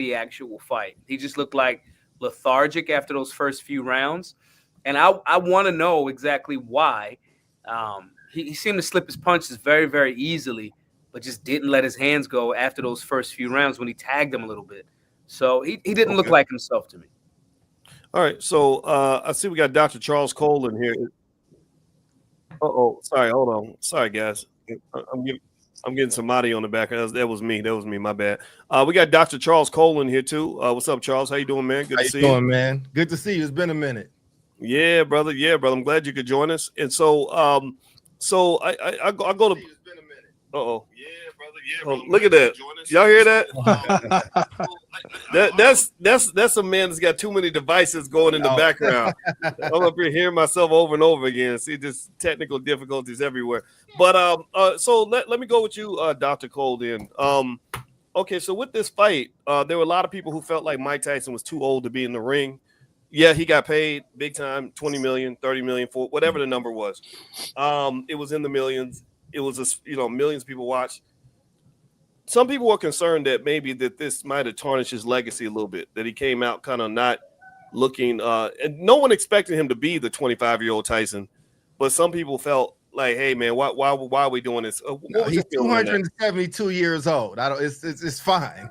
the actual fight. He just looked like lethargic after those first few rounds, and I want to know exactly why. He seemed to slip his punches very, very easily, but just didn't let his hands go after those first few rounds when he tagged him a little bit. So he didn't look Okay. like himself to me. All right. So I see we got Dr. Charles Cole in here. Oh, sorry. Hold on. Sorry, guys. I'm getting I'm getting some audio on the back. That was me. That was me. My bad. We got Dr. Charles Cole in here too. What's up, Charles? How you doing, man? Good How to you see you. doing, man? Good to see you. It's been a minute. Yeah, brother. Yeah, brother. I'm glad you could join us. And so I go to. Uh oh. Yeah, brother. Yeah, brother. Look at that. Y'all hear that? That's a man that's got too many devices going in the background. I'm up here hearing myself over and over again. See, just technical difficulties everywhere. But so let me go with you, Dr. Cole. Then, okay. So with this fight, there were a lot of people who felt like Mike Tyson was too old to be in the ring. Yeah, he got paid big time, 20 million, 30 million for whatever the number was. It was in the millions. It was millions of people watched. Some people were concerned that maybe that this might have tarnished his legacy a little bit, that he came out kind of not looking and no one expected him to be the 25-year-old Tyson, but some people felt like, hey man, why are we doing this? No, he's 272 years old. I don't. It's fine.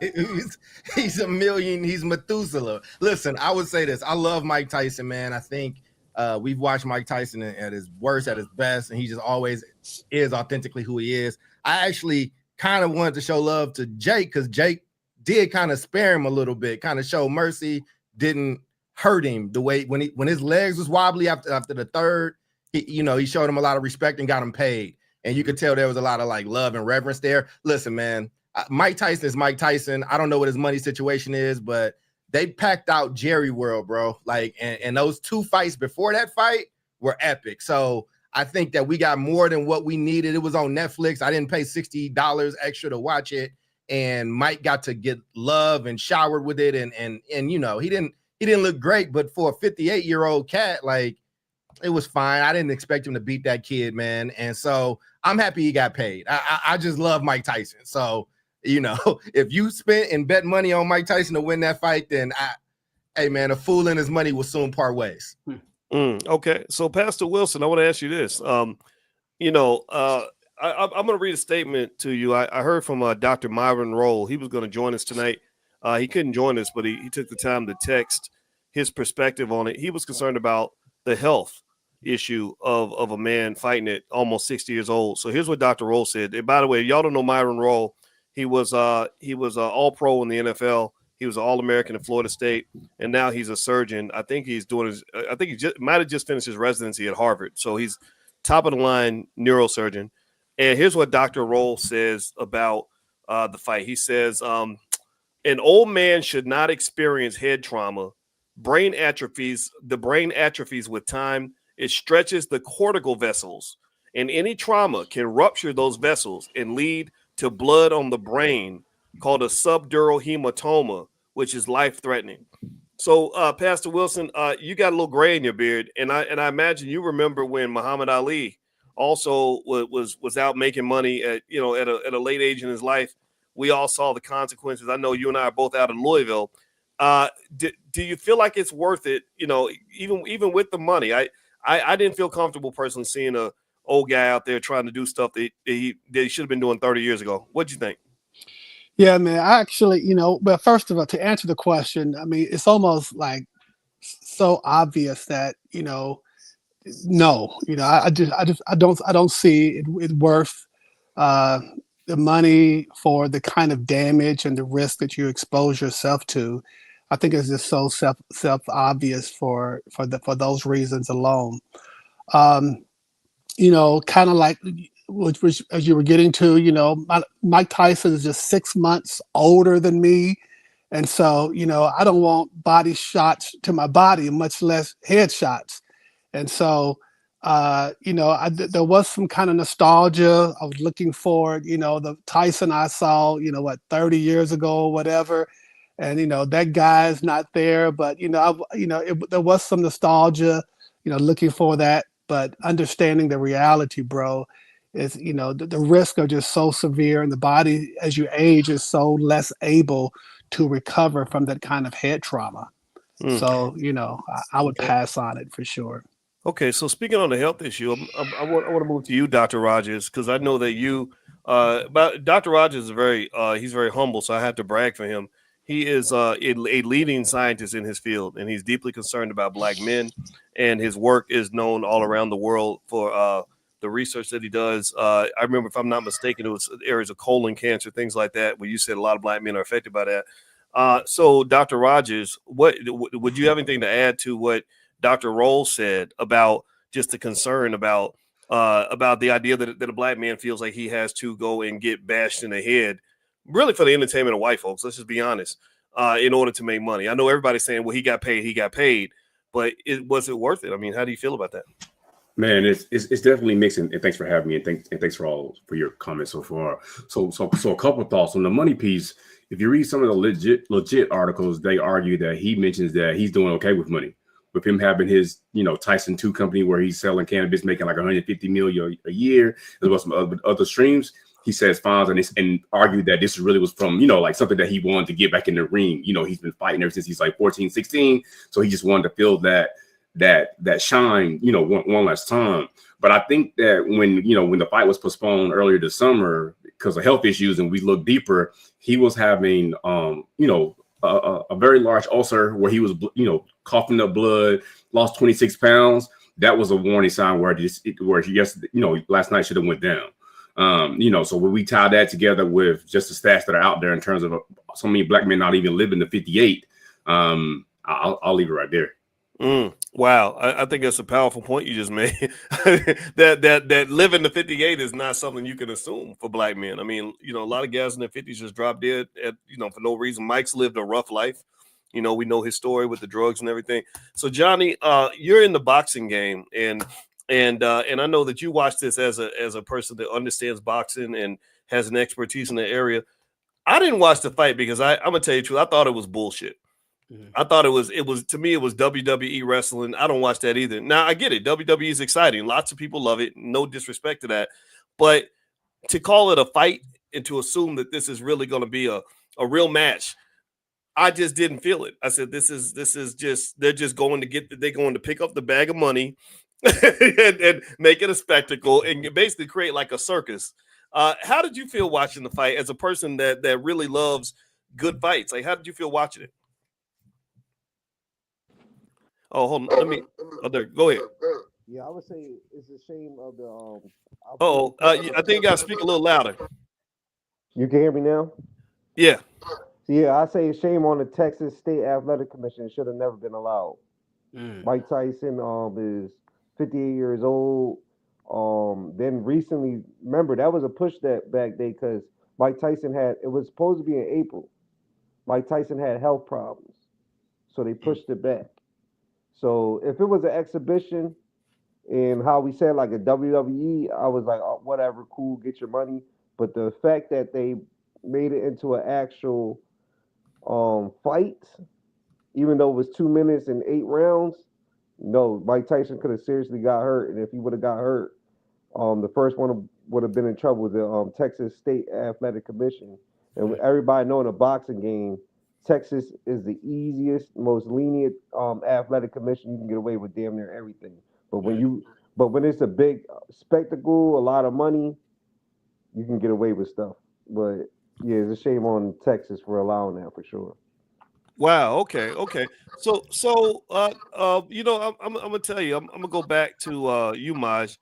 He's a million. He's Methuselah. Listen, I would say this. I love Mike Tyson, man. I think we've watched Mike Tyson at his worst, at his best, and he just always is authentically who he is. I actually kind of wanted to show love to Jake because Jake did kind of spare him a little bit, kind of show mercy, didn't hurt him the way when his legs was wobbly after the third. He showed him a lot of respect and got him paid. And you could tell there was a lot of like love and reverence there. Listen, man, Mike Tyson is Mike Tyson. I don't know what his money situation is, but they packed out Jerry World, bro. Like, and those two fights before that fight were epic. So I think that we got more than what we needed. It was on Netflix. I didn't pay $60 extra to watch it. And Mike got to get love and showered with it. And he didn't look great, but for a 58-year-old cat, like, it was fine. I didn't expect him to beat that kid, man. And so I'm happy he got paid. I just love Mike Tyson. So, if you spent and bet money on Mike Tyson to win that fight, then hey, man, a fool and his money will soon part ways. Okay. So, Pastor Wilson, I want to ask you this. I'm going to read a statement to you. I heard from Dr. Myron Roll. He was going to join us tonight. He couldn't join us, but he took the time to text his perspective on it. He was concerned about the health issue of a man fighting at almost 60 years old. So here's what Dr. Roll said. And by the way, y'all don't know Myron Roll. He was all pro in the NFL. He was an All-American at Florida State, and now he's a surgeon. I think he might have just finished his residency at Harvard. So he's top of the line neurosurgeon. And here's what Dr. Roll says about the fight. He says, an old man should not experience head trauma. The brain atrophies with time. It stretches the cortical vessels, and any trauma can rupture those vessels and lead to blood on the brain called a subdural hematoma, which is life-threatening. So, Pastor Wilson, you got a little gray in your beard, and I imagine you remember when Muhammad Ali also was out making money at a late age in his life. We all saw the consequences. I know you and I are both out of Louisville. Do you feel like it's worth it? Even with the money, I didn't feel comfortable personally seeing a old guy out there trying to do stuff that he should have been doing 30 years ago. What'd you think? Yeah, man. I actually, but first of all, to answer the question, I mean, it's almost like so obvious that no, I don't see it worth the money for the kind of damage and the risk that you expose yourself to. I think it's just so self obvious for those reasons alone. Kind of like which as you were getting to, Mike Tyson is just 6 months older than me, and so I don't want body shots to my body, much less head shots, and so there was some kind of nostalgia. I was looking for the Tyson I saw 30 years ago or whatever. And that guy is not there, but there was some nostalgia, looking for that. But understanding the reality, bro, is the risk are just so severe, and the body, as you age, is so less able to recover from that kind of head trauma. So, I would pass on it for sure. Okay, so speaking on the health issue, I want to move to you, Dr. Rogers, because I know that but Dr. Rogers is he's very humble, so I have to brag for him. He is a leading scientist in his field, and he's deeply concerned about Black men, and his work is known all around the world for the research that he does. I remember, if I'm not mistaken, it was areas of colon cancer, things like that, where you said a lot of Black men are affected by that. So, Dr. Rogers, would you have anything to add to what Dr. Roll said about just the concern about the idea that a Black man feels like he has to go and get bashed in the head, really for the entertainment of white folks? Let's just be honest. In order to make money, I know everybody's saying, "Well, he got paid," but was it worth it? I mean, how do you feel about that? Man, it's definitely mixed, and thanks for having me, and thanks for your comments so far. So a couple of thoughts on the money piece. If you read some of the legit articles, they argue that he mentions that he's doing okay with money, with him having his Tyson 2 company where he's selling cannabis, making like $150 million a year, as well as some other streams. He says fines, and argued that this really was from like something that he wanted to get back in the ring. He's been fighting ever since he's like 14, 16, so he just wanted to feel that shine, one last time. But I think that when the fight was postponed earlier this summer because of health issues, and we look deeper, he was having a very large ulcer where he was coughing up blood, lost 26 pounds. That was a warning sign where last night should have went down. So when we tie that together with just the stats that are out there in terms of so many Black men not even living to 58, I'll leave it right there. Wow, I think that's a powerful point you just made. that living to 58 is not something you can assume for Black men. I mean, a lot of guys in their 50s just drop dead for no reason. Mike's lived a rough life. We know his story with the drugs and everything. So Johnny, you're in the boxing game, and I know that you watch this as a person that understands boxing and has an expertise in the area. I didn't watch the fight because I'm gonna tell you the truth. I thought it was bullshit. I thought it was to me, it was WWE wrestling. I don't watch that either. Now I get it. WWE is exciting. Lots of people love it. No disrespect to that. But to call it a fight and to assume that this is really going to be a real match, I just didn't feel it. I said, this is just, they're just going to pick up the bag of money and make it a spectacle and basically create like a circus. How did you feel watching the fight as a person that really loves good fights? Like, how did you feel watching it? Oh, hold on. Go ahead. Yeah, I would say it's a shame of the. I think you got to speak a little louder. You can hear me now? Yeah. Yeah, I say shame on the Texas State Athletic Commission. It should have never been allowed. Mike Tyson is 58 years old. Then recently, remember, that was a push that back day because Mike Tyson it was supposed to be in April. Mike Tyson had health problems, so they pushed it back. So if it was an exhibition and how we said like a WWE, I was like, oh, whatever, cool, get your money. But the fact that they made it into an actual fight, even though it was 2 minutes and 8 rounds, no, Mike Tyson could have seriously got hurt. And if he would have got hurt, the first one would have been in trouble with the Texas State Athletic Commission. And everybody knowing a boxing game, Texas is the easiest, most lenient athletic commission. You can get away with damn near everything. But when it's a big spectacle, a lot of money, you can get away with stuff. But yeah, it's a shame on Texas for allowing that for sure. Wow. Okay. So I'm gonna tell you, I'm gonna go back to you, Maj.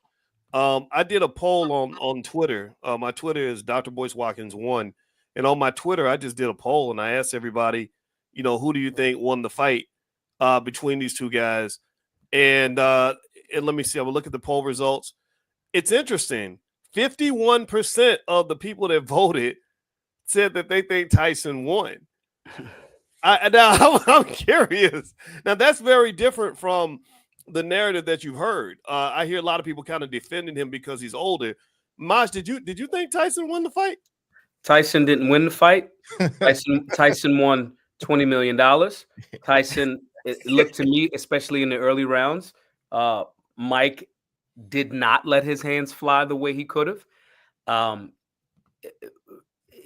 I did a poll on Twitter. My Twitter is Dr. Boyce Watkins 1. And on my Twitter, I just did a poll and I asked everybody, who do you think won the fight between these two guys? And let me see. I'm gonna look at the poll results. It's interesting. 51% of the people that voted said that they think Tyson won. I'm curious. Now that's very different from the narrative that you've heard. I hear a lot of people kind of defending him because he's older. Maj, did you think Tyson won the fight? Tyson didn't win the fight. Tyson won $20 million. Tyson, it looked to me, especially in the early rounds, Mike did not let his hands fly the way he could have.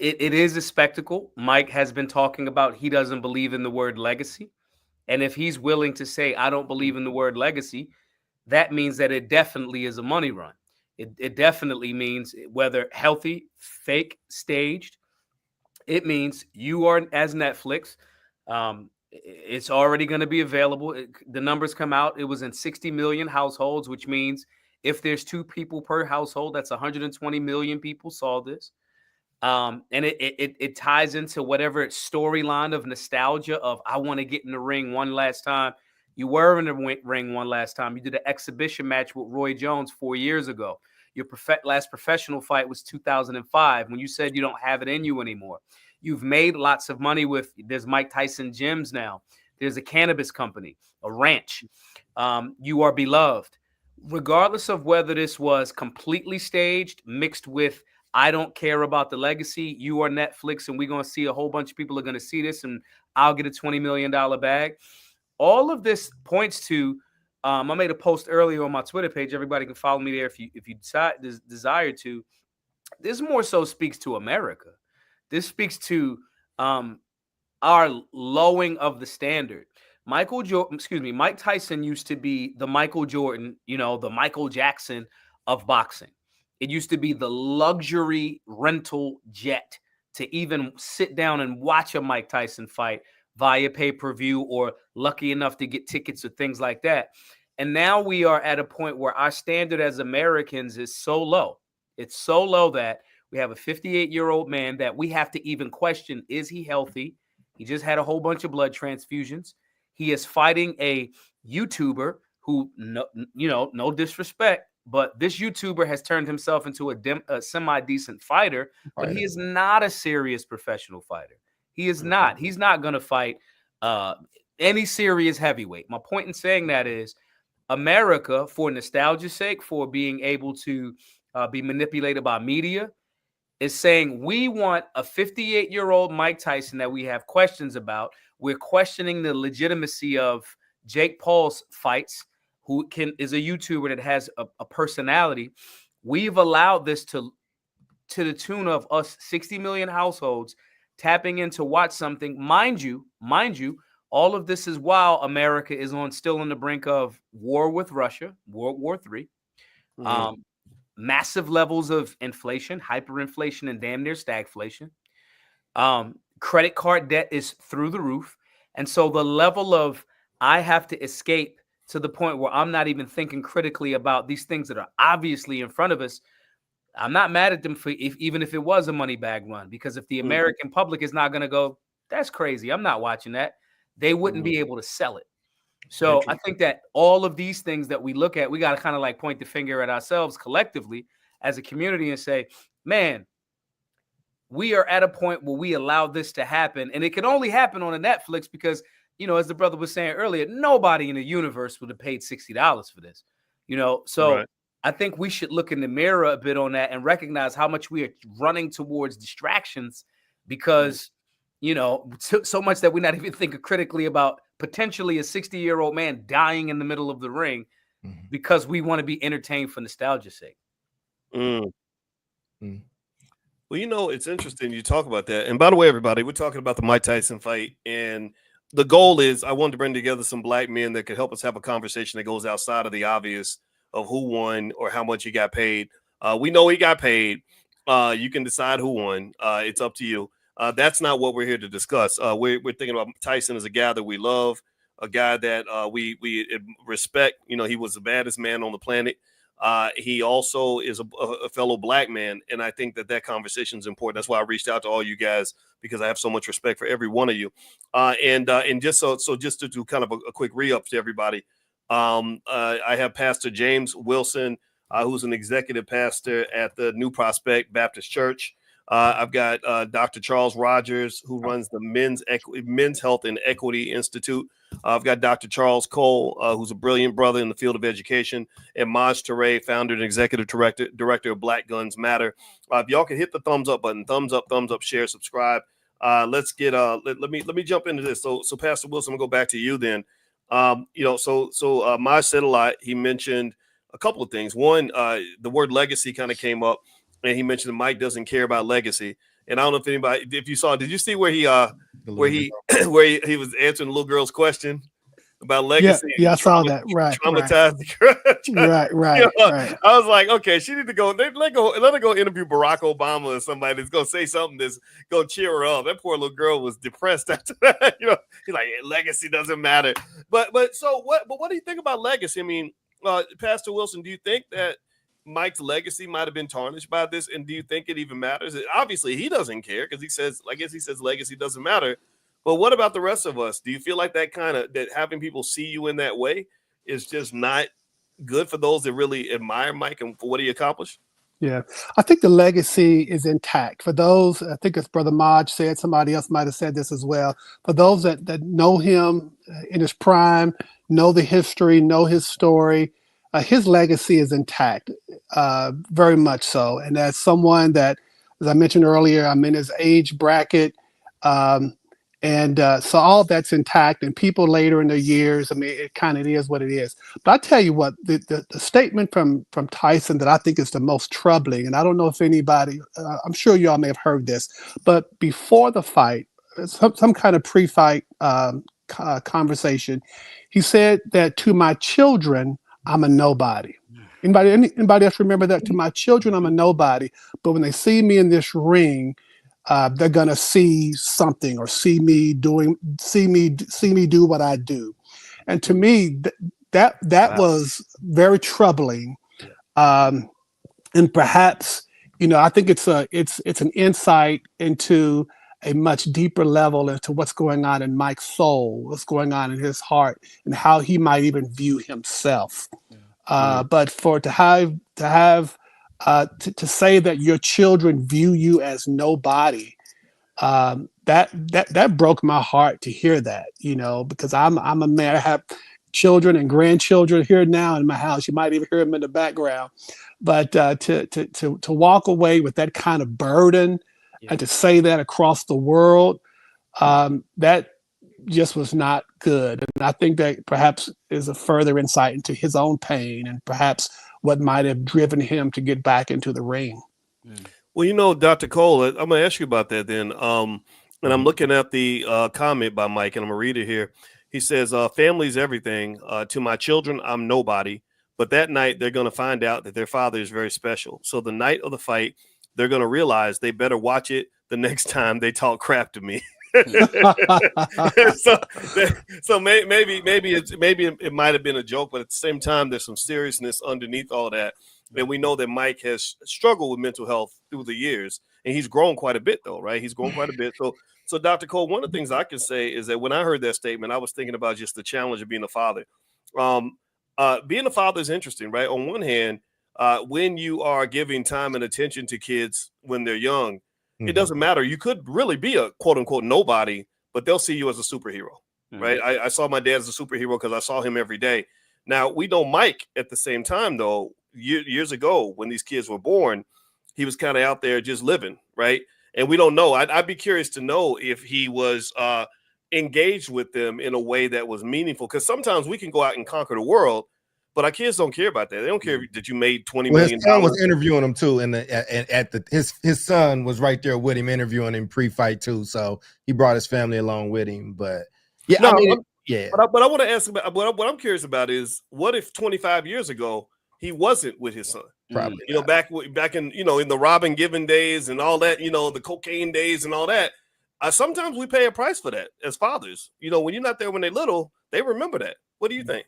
it is a spectacle. Mike has been talking about he doesn't believe in the word legacy. And if he's willing to say, I don't believe in the word legacy, that means that it definitely is a money run. It definitely means, whether healthy, fake, staged, it means you are, as Netflix, it's already going to be available. The numbers come out. It was in 60 million households, which means if there's 2 people per household, that's 120 million people saw this. And it ties into whatever storyline of nostalgia of I want to get in the ring one last time. You were in the ring one last time. You did an exhibition match with Roy Jones 4 years ago. Your last professional fight was 2005 when you said you don't have it in you anymore. You've made lots of money with, there's Mike Tyson gyms now. There's a cannabis company, a ranch. You are beloved. Regardless of whether this was completely staged, mixed with I don't care about the legacy, you are Netflix, and we're going to see a whole bunch of people are going to see this, and I'll get a $20 million bag. All of this points to, I made a post earlier on my Twitter page. Everybody can follow me there if you desire to. This more so speaks to America. This speaks to our lowering of the standard. Mike Tyson used to be the Michael Jordan, the Michael Jackson of boxing. It used to be the luxury rental jet to even sit down and watch a Mike Tyson fight via pay-per-view, or lucky enough to get tickets or things like that. And now we are at a point where our standard as Americans is so low. It's so low that we have a 58-year-old man that we have to even question, is he healthy? He just had a whole bunch of blood transfusions. He is fighting a YouTuber who, no disrespect, but this YouTuber has turned himself into a semi-decent fighter, but he is not a serious professional fighter. He is not. He's not going to fight any serious heavyweight. My point in saying that is America, for nostalgia's sake, for being able to be manipulated by media, is saying we want a 58-year-old Mike Tyson that we have questions about. We're questioning the legitimacy of Jake Paul's fights, who is a YouTuber that has a personality. We've allowed this to the tune of us 60 million households tapping in to watch something. Mind you, all of this is while America is still on the brink of war with Russia, World War III. Massive levels of inflation, hyperinflation, and damn near stagflation. Credit card debt is through the roof. And so the level of I have to escape to the point where I'm not even thinking critically about these things that are obviously in front of us. I'm not mad at them for even if it was a money bag run, because if the American public is not going to go, that's crazy, I'm not watching that, they wouldn't be able to sell it. So I think that all of these things that we look at, we got to kind of like point the finger at ourselves collectively as a community and say, man, we are at a point where we allow this to happen. And it can only happen on a Netflix because, as the brother was saying earlier, nobody in the universe would have paid $60 for this, So right. I think we should look in the mirror a bit on that and recognize how much we are running towards distractions because, so much that we're not even thinking critically about potentially a 60-year-old man dying in the middle of the ring because we want to be entertained for nostalgia's sake. Well, it's interesting you talk about that. And by the way, everybody, we're talking about the Mike Tyson fight. And the goal is I wanted to bring together some black men that could help us have a conversation that goes outside of the obvious of who won or how much he got paid. We know he got paid. You can decide who won. It's up to you. That's not what we're here to discuss. We're thinking about Tyson as a guy that we love, a guy that we respect. He was the baddest man on the planet. He also is a fellow black man, and I think that conversation is important. That's why I reached out to all you guys, because I have so much respect for every one of you. And just just to do kind of a quick re-up to everybody, I have Pastor James Wilson, who's an executive pastor at the New Prospect Baptist Church. I've got Dr. Charles Rogers, who runs the Men's Health and Equity Institute. I've got Dr. Charles Cole, who's a brilliant brother in the field of education, and Maj Toure, founder and executive director of Black Guns Matter. If y'all can hit the thumbs up button, thumbs up, share, subscribe. Let's get let me jump into this. So Pastor Wilson, I'm gonna go back to you then. Maj said a lot. He mentioned a couple of things. One, the word legacy kind of came up. And he mentioned that Mike doesn't care about legacy. And I don't know if anybody, if you saw, did you see where he where he was answering the little girl's question about legacy? Yeah, I saw that. Right, traumatized the girl. Right. I was like, okay, she need to go. Let her go interview Barack Obama or somebody that's gonna say something that's gonna cheer her up. That poor little girl was depressed after that. He's like, legacy doesn't matter. But so what? But what do you think about legacy? I mean, Pastor Wilson, do you think that Mike's legacy might have been tarnished by this, and do you think it even matters? Obviously, he doesn't care because he says legacy doesn't matter. But what about the rest of us? Do you feel like that having people see you in that way is just not good for those that really admire Mike and for what he accomplished? Yeah, I think the legacy is intact. For those, I think as Brother Maj said, somebody else might have said this as well. For those that know him in his prime, know the history, know his story, his legacy is intact, very much so. And as someone that, as I mentioned earlier, I'm in his age bracket, so all that's intact. And people later in their years, I mean, it kind of is what it is. But I tell you what, the statement from Tyson that I think is the most troubling, and I don't know if anybody, I'm sure y'all may have heard this, but before the fight, some kind of pre-fight conversation, he said that to my children, I'm a nobody. Anybody else remember that? To my children, I'm a nobody. But when they see me in this ring, they're gonna see something or see me do what I do. And to me, that wow. was very troubling. And perhaps, I think it's an insight into a much deeper level into what's going on in Mike's soul, what's going on in his heart, and how he might even view himself. But to say that your children view you as nobody, that broke my heart to hear that, because I'm a man. I have children and grandchildren here now in my house. You might even hear them in the background. But to walk away with that kind of burden and to say that across the world, that just was not good. And I think that perhaps is a further insight into his own pain and perhaps what might have driven him to get back into the ring. Well, Dr. Cole, I'm going to ask you about that then. And I'm looking at the comment by Mike, and I'm going to read it here. He says, family's everything. To my children, I'm nobody. But that night, they're going to find out that their father is very special. So the night of the fight, they're going to realize they better watch it the next time they talk crap to me. so maybe it might have been a joke, but at the same time, there's some seriousness underneath all that. And we know that Mike has struggled with mental health through the years, and he's grown quite a bit, though, right? He's grown quite a bit. So Dr. Cole, one of the things I can say is that when I heard that statement, I was thinking about just the challenge of being a father. Being a father is interesting, right? On one hand, when you are giving time and attention to kids when they're young, it doesn't matter. You could really be a quote unquote nobody, but they'll see you as a superhero, right? I saw my dad as a superhero because I saw him every day. Now we know Mike at the same time, though, years ago when these kids were born, he was kind of out there just living, right? And we don't know. I'd be curious to know if he was engaged with them in a way that was meaningful, because sometimes we can go out and conquer the world, but our kids don't care about that. They don't care that you made $20 million. His son was interviewing him too, and his son was right there with him interviewing him pre-fight too. So he brought his family along with him. But yeah, no, But I want to ask about what I'm curious about is what if 25 years ago he wasn't with his son? Probably, back in in the Robin Given days and all that, the cocaine days and all that. Sometimes we pay a price for that as fathers. When you're not there when they're little, they remember that. What do you think?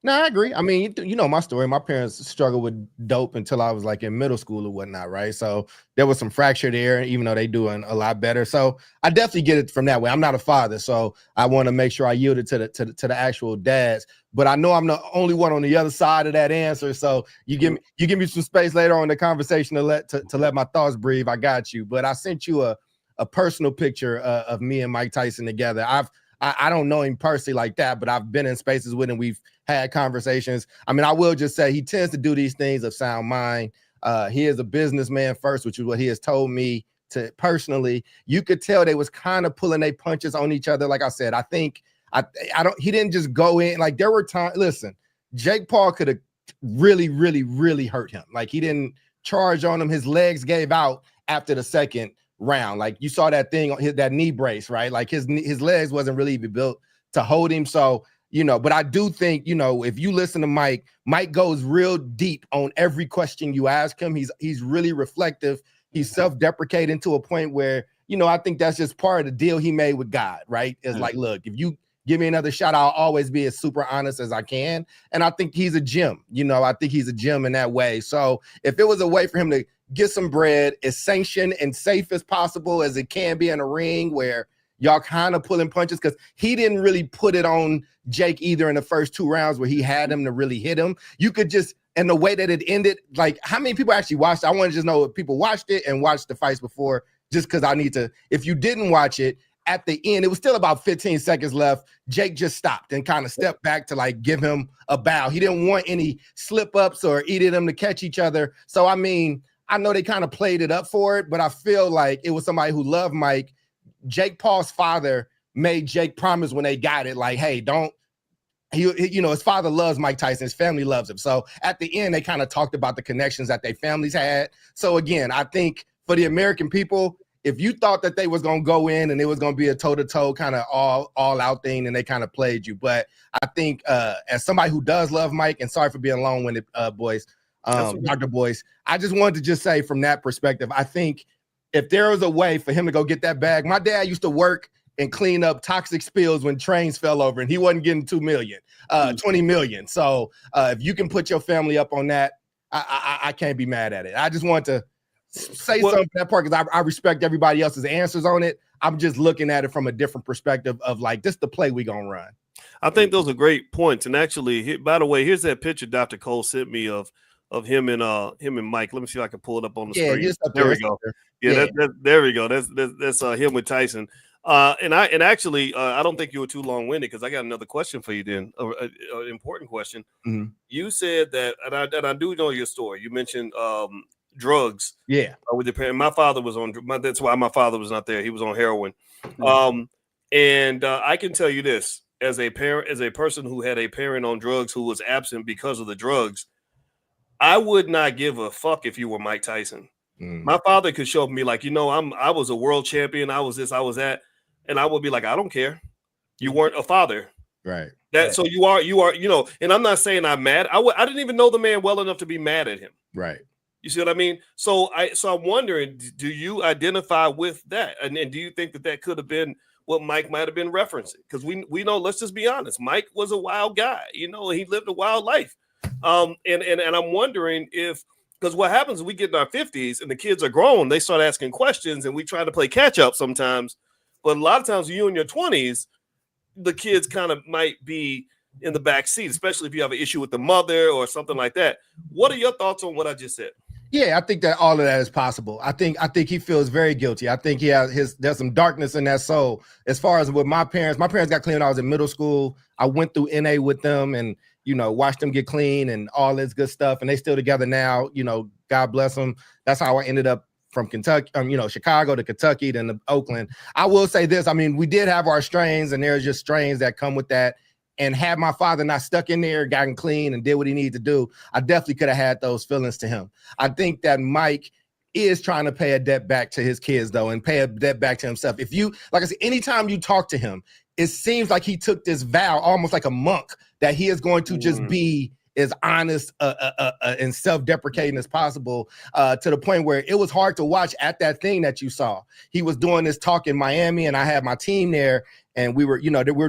No, I agree. I mean, my story. My parents struggled with dope until I was like in middle school or whatnot, right? So there was some fracture there, even though they doing a lot better. So I definitely get it from that way. I'm not a father, so I want to make sure I yield it to the actual dads. But I know I'm the only one on the other side of that answer. So you give me some space later on in the conversation to let my thoughts breathe. I got you. But I sent you a personal picture of me and Mike Tyson together. I don't know him personally like that, but I've been in spaces with him. We've had conversations. I mean, I will just say he tends to do these things of sound mind. He is a businessman first, which is what he has told me to personally. You could tell they was kind of pulling their punches on each other. Like I said, I think he didn't just go in. Like there were times, listen, Jake Paul could have really, really, really hurt him. Like he didn't charge on him. His legs gave out after the second. round. Like you saw that thing, that knee brace, right? Like his legs wasn't really even built to hold him. So, but I do think, if you listen to Mike goes real deep on every question you ask him. He's really reflective. He's self-deprecating to a point where, I think that's just part of the deal he made with God, right? It's like, look, if you give me another shot, I'll always be as super honest as I can. And I think he's a gem. I think he's a gem in that way. So if it was a way for him to get some bread as sanctioned and safe as possible as it can be in a ring where y'all kind of pulling punches, because he didn't really put it on Jake either in the first 2 rounds where he had him to really hit him. You could just, and the way that it ended, like how many people actually watched it? I want to just know if people watched it and watched the fights before, just because I need to, if you didn't watch it, at the end, it was still about 15 seconds left. Jake just stopped and kind of stepped back to like give him a bow. He didn't want any slip ups or either of them to catch each other. So, I mean, I know they kind of played it up for it, but I feel like it was somebody who loved Mike. Jake Paul's father made Jake promise when they got it, like, hey, his father loves Mike Tyson. His family loves him. So at the end, they kind of talked about the connections that their families had. So again, I think for the American people, if you thought that they was going to go in and it was going to be a toe-to-toe kind of all out thing, and they kind of played you. But I think as somebody who does love Mike, and sorry for being long-winded, Boyce, Dr. Boyce, I just wanted to just say from that perspective, I think if there was a way for him to go get that bag, my dad used to work and clean up toxic spills when trains fell over, and he wasn't getting 2 million, 20 million. So if you can put your family up on that, I can't be mad at it. I just want to say something to that part because I respect everybody else's answers on it. I'm just looking at it from a different perspective of like, this the play we gonna run. I think those are great points. And actually, by the way, here's that picture Dr. Cole sent me of him and Mike. Let me see if I can pull it up on the screen. Just up there we go. Yeah. There we go. That's him with Tyson. And actually, I don't think you were too long-winded because I got another question for you. Then, an important question. Mm-hmm. You said that, and I do know your story. You mentioned drugs. Yeah. With your parents. My father was on. That's why my father was not there. He was on heroin. Mm-hmm. And I can tell you this: as a parent, as a person who had a parent on drugs who was absent because of the drugs, I would not give a fuck if you were Mike Tyson. My father could show up and be like, I was a world champion. I was this, I was that. And I would be like, I don't care. You weren't a father. Right. So you are, and I'm not saying I'm mad. I didn't even know the man well enough to be mad at him. Right. You see what I mean? So I'm wondering, do you identify with that? And do you think that could have been what Mike might have been referencing? Because we know, let's just be honest. Mike was a wild guy. He lived a wild life. And I'm wondering because what happens is we get in our 50s and the kids are grown, they start asking questions and we try to play catch up sometimes. But a lot of times you in your 20s, the kids kind of might be in the back seat, especially if you have an issue with the mother or something like that. What are your thoughts on what I just said? Yeah, I think that all of that is possible. I think he feels very guilty. I think there's some darkness in that soul. As far as with my parents got clean when I was in middle school. I went through NA with them and watched them get clean and all this good stuff. And they still together now. God bless them. That's how I ended up from Kentucky, Chicago to Kentucky, then to Oakland. I will say this. I mean, we did have our strains, and there's just strains that come with that. And had my father not stuck in there, gotten clean, and did what he needed to do, I definitely could have had those feelings to him. I think that Mike is trying to pay a debt back to his kids, though, and pay a debt back to himself. If you, like I said, anytime you talk to him, it seems like he took this vow, almost like a monk, that he is going to just be as honest and self-deprecating as possible, to the point where it was hard to watch at that thing that you saw. He was doing this talk in Miami, and I had my team there, and we were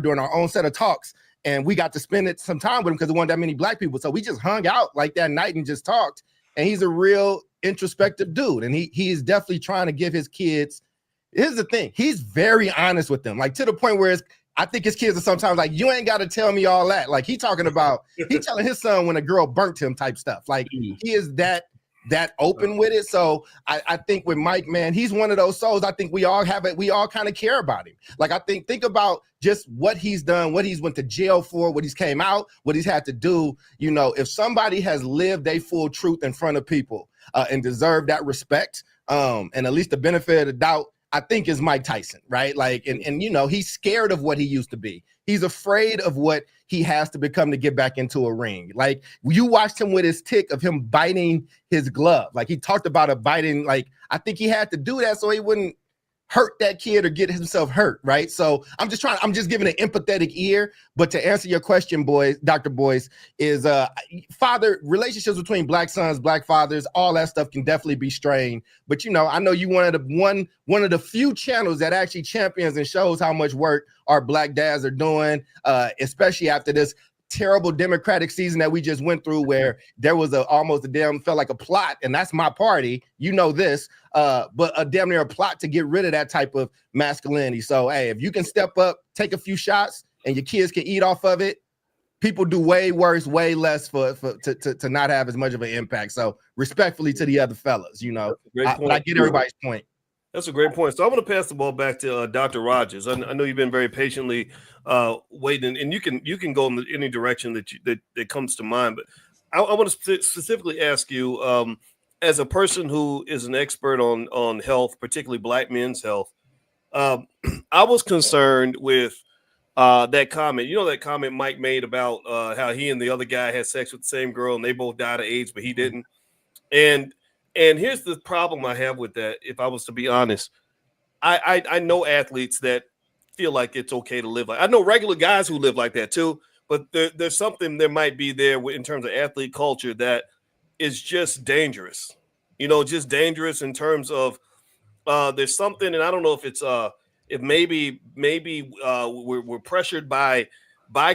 doing our own set of talks, and we got to spend some time with him because there weren't that many black people. So we just hung out like that night and just talked. And he's a real introspective dude, and he is definitely trying to give his kids. Here's the thing: he's very honest with them, like to the point where I think his kids are sometimes like, you ain't got to tell me all that. Like he telling his son when a girl burnt him type stuff. Like he is that open with it. So I think with Mike, man, he's one of those souls. I think we all have it. We all kind of care about him. Like I think about just what he's done, what he's went to jail for, what he's came out, what he's had to do. If somebody has lived their full truth in front of people and deserved that respect, and at least the benefit of the doubt, I think is Mike Tyson, right? Like, and he's scared of what he used to be. He's afraid of what he has to become to get back into a ring. Like you watched him with his tick of him biting his glove. Like he talked about a biting, like I think he had to do that so he wouldn't hurt that kid or get himself hurt, right? So I'm just giving an empathetic ear. But to answer your question, Dr. Boyce, is father relationships between black sons, black fathers, all that stuff can definitely be strained. But I know you one of the few channels that actually champions and shows how much work our black dads are doing, especially after this terrible Democratic season that we just went through, where there was felt like a plot, and that's my party, this, but a damn near a plot to get rid of that type of masculinity. So hey, if you can step up, take a few shots, and your kids can eat off of it, people do way worse, way less to not have as much of an impact. So respectfully to the other fellas, but I get everybody's point. That's a great point. So I'm going to pass the ball back to Dr. Rogers. I know you've been very patiently waiting, and you can go in any direction that comes to mind. But I want to specifically ask you, as a person who is an expert on health, particularly black men's health, I was concerned with that comment. That comment Mike made about how he and the other guy had sex with the same girl, and they both died of AIDS, but he didn't. And here's the problem I have with that. If I was to be honest, I know athletes that feel like it's okay to live like. I know regular guys who live like that too. But there's something there might be there in terms of athlete culture that is just dangerous. Just dangerous in terms of there's something, and I don't know if it's if maybe we're pressured by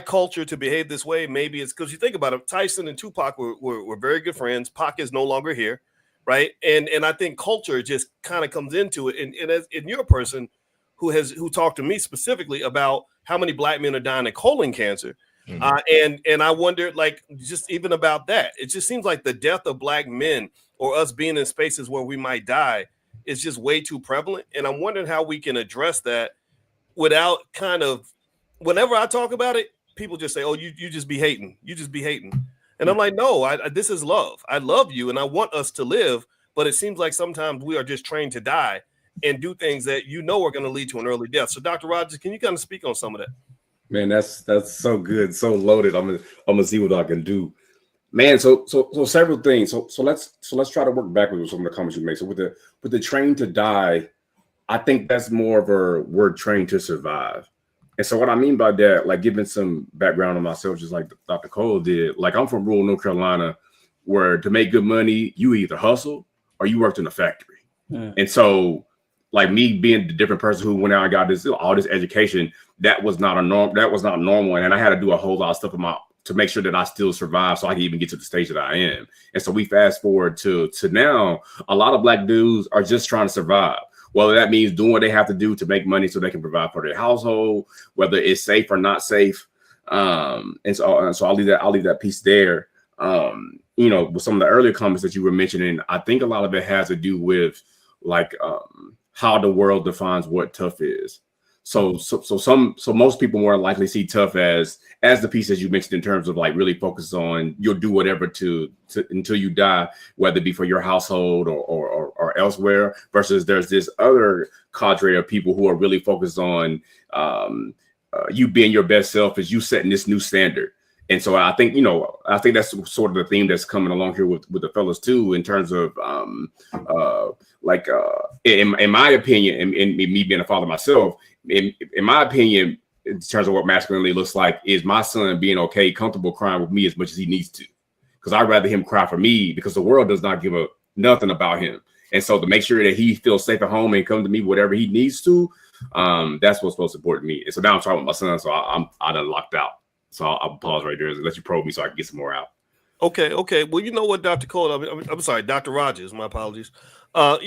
culture to behave this way. Maybe it's because you think about it. Tyson and Tupac were very good friends. Pac is no longer here. Right. And I think culture just kind of comes into it. And as you're a person who talked to me specifically about how many black men are dying of colon cancer. Mm-hmm. And I wonder, like, just even about that, it just seems like the death of black men or us being in spaces where we might die is just way too prevalent. And I'm wondering how we can address that without kind of, whenever I talk about it, people just say, oh, you just be hating. You just be hating. And I'm like, no, this is love. I love you and I want us to live. But it seems like sometimes we are just trained to die and do things that are going to lead to an early death. So, Dr. Rogers, can you kind of speak on some of that? Man, that's so good, so loaded. I'm gonna see what I can do, man. So several things. So let's try to work backwards with some of the comments you made. So with the train to die, I think that's more of a word trained to survive. And so what I mean by that, like giving some background on myself, just like Dr. Cole did. Like I'm from rural North Carolina, where to make good money, you either hustle or you worked in a factory. Yeah. And so, like me being the different person who went out and got all this education, that was not normal. And I had to do a whole lot of stuff to make sure that I still survive so I can even get to the stage that I am. And so we fast forward to now, a lot of black dudes are just trying to survive. Whether that means doing what they have to do to make money so they can provide for their household, whether it's safe or not safe. And so I'll leave that piece there. With some of the earlier comments that you were mentioning, I think a lot of it has to do with like how the world defines what tough is. So most people more likely see tough as the pieces you mentioned in terms of like really focus on you'll do whatever to until you die, whether it be for your household or elsewhere, versus there's this other cadre of people who are really focused on you being your best self as you setting this new standard. And so I think that's sort of the theme that's coming along here with the fellas too, in terms of in my opinion, and me being a father myself, in my opinion, in terms of what masculinity looks like, is my son being okay, comfortable crying with me as much as he needs to, because I'd rather him cry for me because the world does not give a nothing about him. And so to make sure that he feels safe at home and come to me whatever he needs to, that's what's most important to me. And so now I'm talking with my son, so I done locked out. So I'll pause right there and let you probe me so I can get some more out. Okay. Well, you know what, Dr. Cole, I'm sorry, Dr. Rogers, my apologies. I'll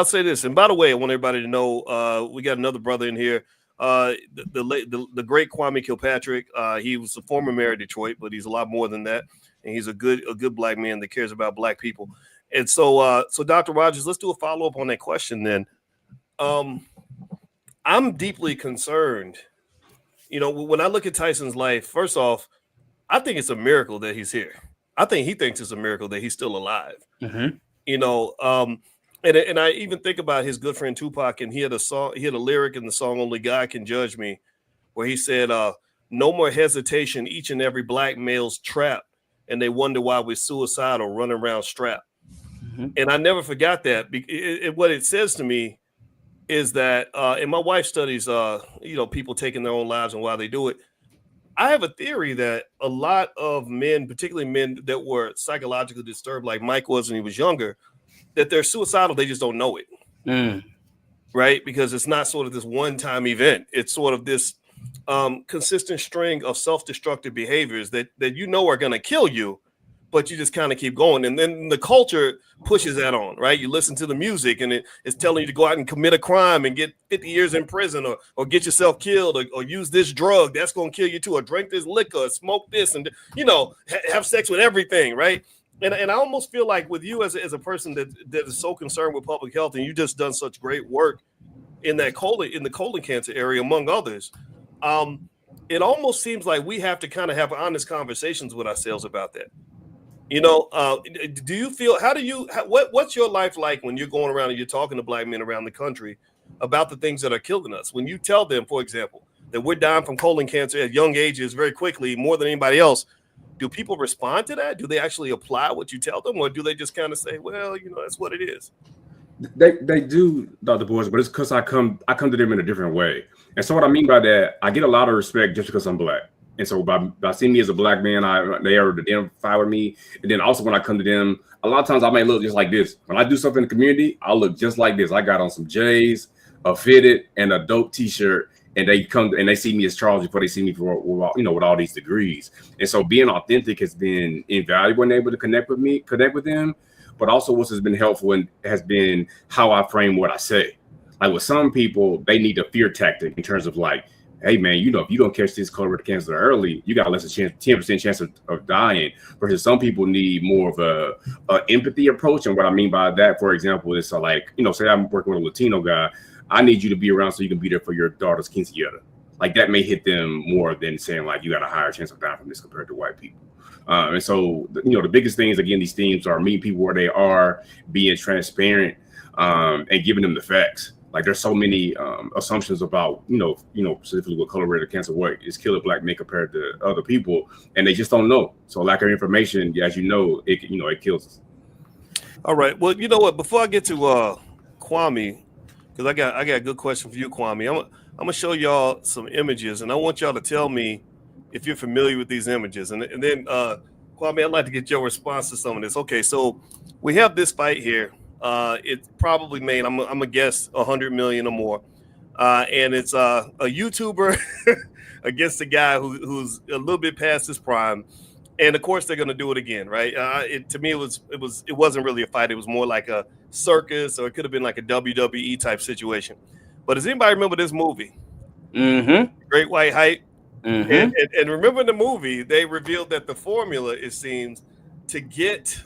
say this. And by the way, I want everybody to know we got another brother in here, the great Kwame Kilpatrick. He was a former mayor of Detroit, but he's a lot more than that. And he's a good black man that cares about black people. And so Dr. Rogers, let's do a follow-up on that question then. I'm deeply concerned. When I look at Tyson's life, first off, I think it's a miracle that he's here. I think he thinks it's a miracle that he's still alive. Mm-hmm. And I even think about his good friend Tupac, and he had a lyric in the song "Only God Can Judge Me," where he said, "No more hesitation. Each and every black male's trapped, and they wonder why we're suicidal, running around strapped." Mm-hmm. And I never forgot that. What it says to me is that, and my wife studies, people taking their own lives and why they do it. I have a theory that a lot of men, particularly men that were psychologically disturbed, like Mike was when he was younger, that they're suicidal. They just don't know it. Right? Because it's not sort of this one-time event. It's sort of this consistent string of self-destructive behaviors that are going to kill you, but you just kind of keep going. And then the culture pushes that on, right? You listen to the music and it's telling you to go out and commit a crime and get 50 years in prison or get yourself killed or use this drug that's going to kill you too, or drink this liquor, or smoke this, and have sex with everything, right? And I almost feel like with you as a person that is so concerned with public health, and you just done such great work in the colon cancer area, among others, it almost seems like we have to kind of have honest conversations with ourselves about that. Do you feel, what's your life like when you're going around and you're talking to black men around the country about the things that are killing us? When you tell them, for example, that we're dying from colon cancer at young ages very quickly, more than anybody else, do people respond to that? Do they actually apply what you tell them, or do they just kind of say, well, that's what it is? They do, Dr. Boyce, but it's because I come to them in a different way. And so what I mean by that, I get a lot of respect just because I'm black. And so by seeing me as a black man, they are identify with me. And then also when I come to them, a lot of times I may look just like this. When I do something in the community, I'll look just like this. I got on some J's, a fitted, and a dope T-shirt. And they come and they see me as Charles before they see me with all these degrees. And so being authentic has been invaluable and able to connect with them. But also what has been helpful and has been how I frame what I say. Like with some people, they need a fear tactic in terms of like, hey man, if you don't catch this colorectal cancer early, you got less than 10% chance of dying. Versus some people need more of a empathy approach. And what I mean by that, for example, is say I'm working with a Latino guy, I need you to be around so you can be there for your daughter's quinceañera. Like that may hit them more than saying like you got a higher chance of dying from this compared to white people. And so, the biggest things, again, these themes are meeting people where they are, being transparent, and giving them the facts. Like there's so many assumptions about, specifically with colorectal cancer, what is killing black men compared to other people, and they just don't know. So lack of information, as it kills us. All right. Well, you know what? Before I get to Kwame, because I got a good question for you, Kwame. I'm gonna show y'all some images, and I want y'all to tell me if you're familiar with these images. And then Kwame, I'd like to get your response to some of this. Okay, so we have this fight here. It probably made, I'm gonna guess, 100 million or more, and it's a YouTuber against a guy who's a little bit past his prime, and of course they're gonna do it again, right? To me, it wasn't really a fight. It was more like a circus, or it could have been like a WWE type situation. But does anybody remember this movie? Mm-hmm. Great White Hype. Mm-hmm. And remember in the movie, they revealed that the formula, it seems, to get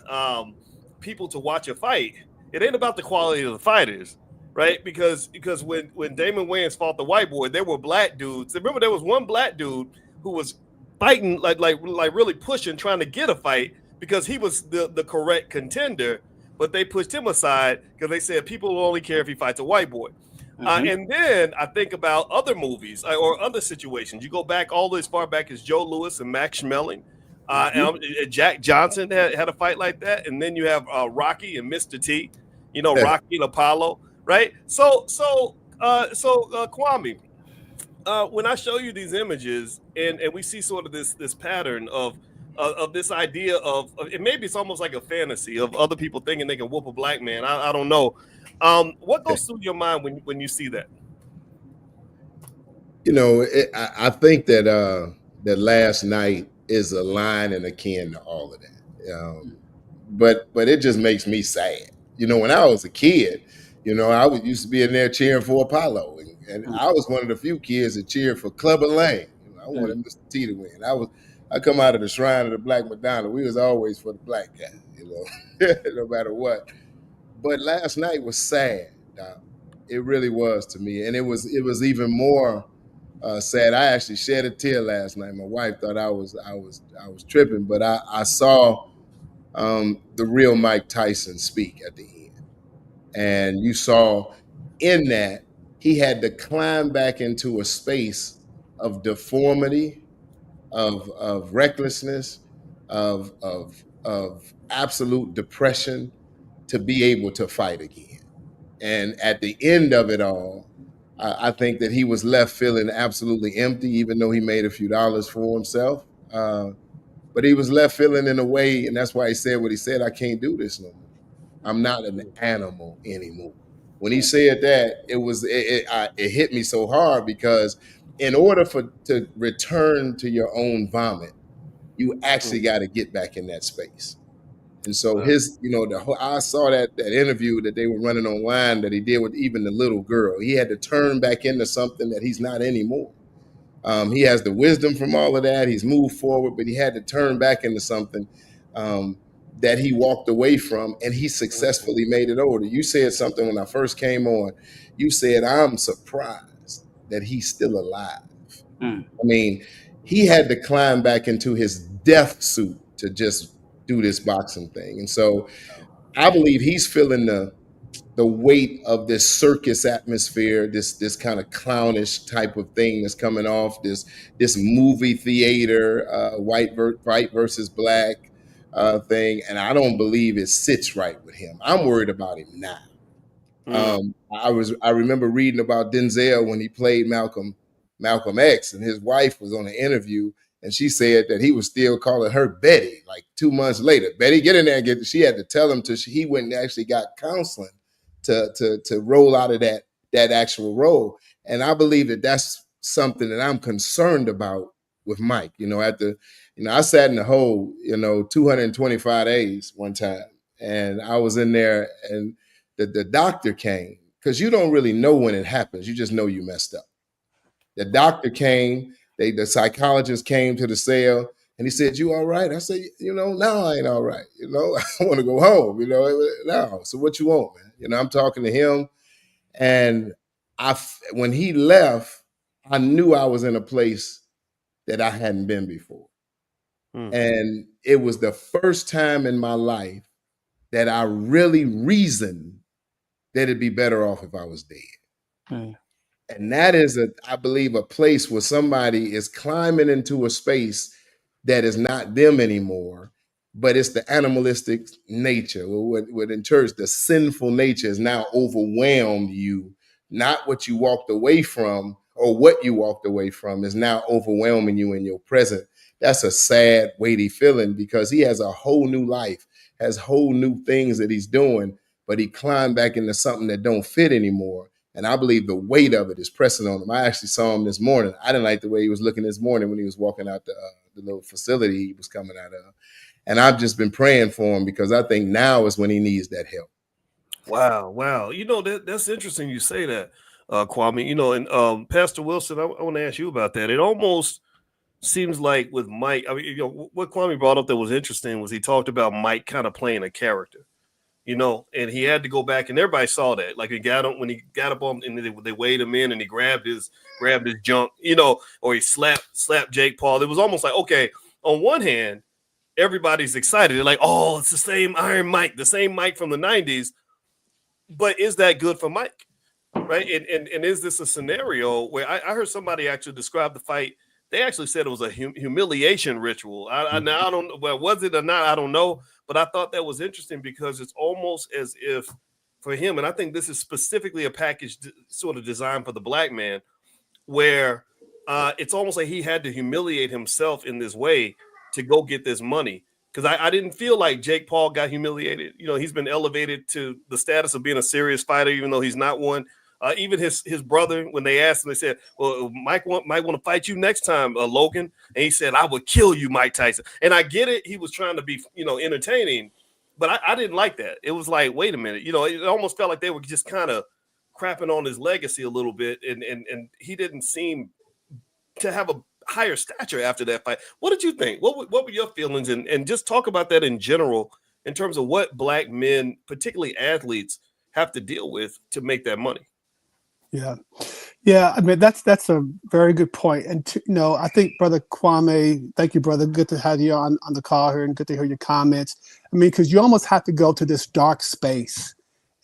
people to watch a fight, it ain't about the quality of the fighters, right? Because when Damon Wayans fought the white boy, there were black dudes. Remember, there was one black dude who was fighting, like really pushing, trying to get a fight because he was the correct contender, but they pushed him aside because they said people will only care if he fights a white boy. Mm-hmm. And then I think about other movies or other situations. You go back all as far back as Joe Louis and Max Schmeling. And Jack Johnson had a fight like that. And then you have Rocky and Mr. T, Rocky and Apollo, right? So Kwame, when I show you these images and we see sort of this pattern of this idea of it, maybe it's almost like a fantasy of other people thinking they can whoop a black man. I don't know. What goes through your mind when you see that? I think that that last night is a line and akin to all of that. But it just makes me sad. When I was a kid, I used to be in there cheering for Apollo, and I was one of the few kids that cheered for Clubber Lang. I wanted Mr. T to win. I come out of the shrine of the Black Madonna. We was always for the black guy, no matter what. But last night was sad, Doc. It really was to me, and it was even more sad. I actually shed a tear last night. My wife thought I was tripping, but I saw the real Mike Tyson speak at the end, and you saw in that he had to climb back into a space deformity, of recklessness, of absolute depression to be able to fight again. And at the end of it all, I think that he was left feeling absolutely empty, even though he made a few dollars for himself. But he was left feeling in a way, and that's why he said what he said. I can't do this no more. I'm not an animal anymore. When he said that, it hit me so hard, because in order to return to your own vomit, you actually got to get back in that space. And so I saw that interview that they were running online that he did with even the little girl. He had to turn back into something that he's not anymore. He has the wisdom from all of that. He's moved forward, but he had to turn back into something that he walked away from, and he successfully made it over. You said something when I first came on. You said, I'm surprised that he's still alive. I mean, he had to climb back into his death suit to just do this boxing thing. And so I believe he's feeling the weight of this circus atmosphere, this kind of clownish type of thing that's coming off, this movie theater, white versus black thing. And I don't believe it sits right with him. I'm worried about him now. I remember reading about Denzel when he played Malcolm X, and his wife was on an interview, and she said that he was still calling her Betty like 2 months later. Betty, get in there and get. She had to tell him he went and actually got counseling to roll out of that actual role. And I believe that that's something that I'm concerned about with Mike. I sat in the hole, 225 days one time, and I was in there, and the doctor came, because you don't really know when it happens. You just know you messed up. The doctor came, the psychologist came to the cell, and he said, "You all right?" I said, "No, I ain't all right. I want to go home, no. So what you want, man?" I'm talking to him, and when he left, I knew I was in a place that I hadn't been before. And it was the first time in my life that I really reasoned that it'd be better off if I was dead. And that is, I believe, a place where somebody is climbing into a space that is not them anymore, but it's the animalistic nature. What in church, the sinful nature has now overwhelmed you. Not what you walked away from, or what you walked away from is now overwhelming you in your present. That's a sad, weighty feeling, because he has a whole new life, has whole new things that he's doing, but he climbed back into something that don't fit anymore. And I believe the weight of it is pressing on him. I actually saw him this morning. I didn't like the way he was looking this morning when he was walking out the little facility he was coming out of. And I've just been praying for him, because I think now is when he needs that help. Wow. That's interesting you say that, Kwame. And Pastor Wilson, I want to ask you about that. It almost seems like with Mike, what Kwame brought up that was interesting was he talked about Mike kind of playing a character. And he had to go back, and everybody saw that. Like when he got up on, and they weighed him in, and he grabbed his junk, or he slapped Jake Paul. It was almost like, okay, on one hand, everybody's excited. They're like, oh, it's the same Iron Mike, the same Mike from the 90s. But is that good for Mike? Right? And is this a scenario where I heard somebody actually describe the fight? They actually said it was a humiliation ritual. Now I don't know, well, was it or not? I don't know. But I thought that was interesting, because it's almost as if for him, and I think this is specifically a package sort of designed for the black man, where it's almost like he had to humiliate himself in this way to go get this money. Because I didn't feel like Jake Paul got humiliated. He's been elevated to the status of being a serious fighter, even though he's not one. Even his brother, when they asked him, they said, "Well, Mike might want to fight you next time, Logan." And he said, "I would kill you, Mike Tyson." And I get it; he was trying to be, entertaining, but I didn't like that. It was like, wait a minute, it almost felt like they were just kind of crapping on his legacy a little bit, and he didn't seem to have a higher stature after that fight. What did you think? What were your feelings? And just talk about that in general, in terms of what black men, particularly athletes, have to deal with to make that money. Yeah. I mean, that's a very good point. And I think Brother Kwame, thank you, brother. Good to have you on the call here, and good to hear your comments. I mean, because you almost have to go to this dark space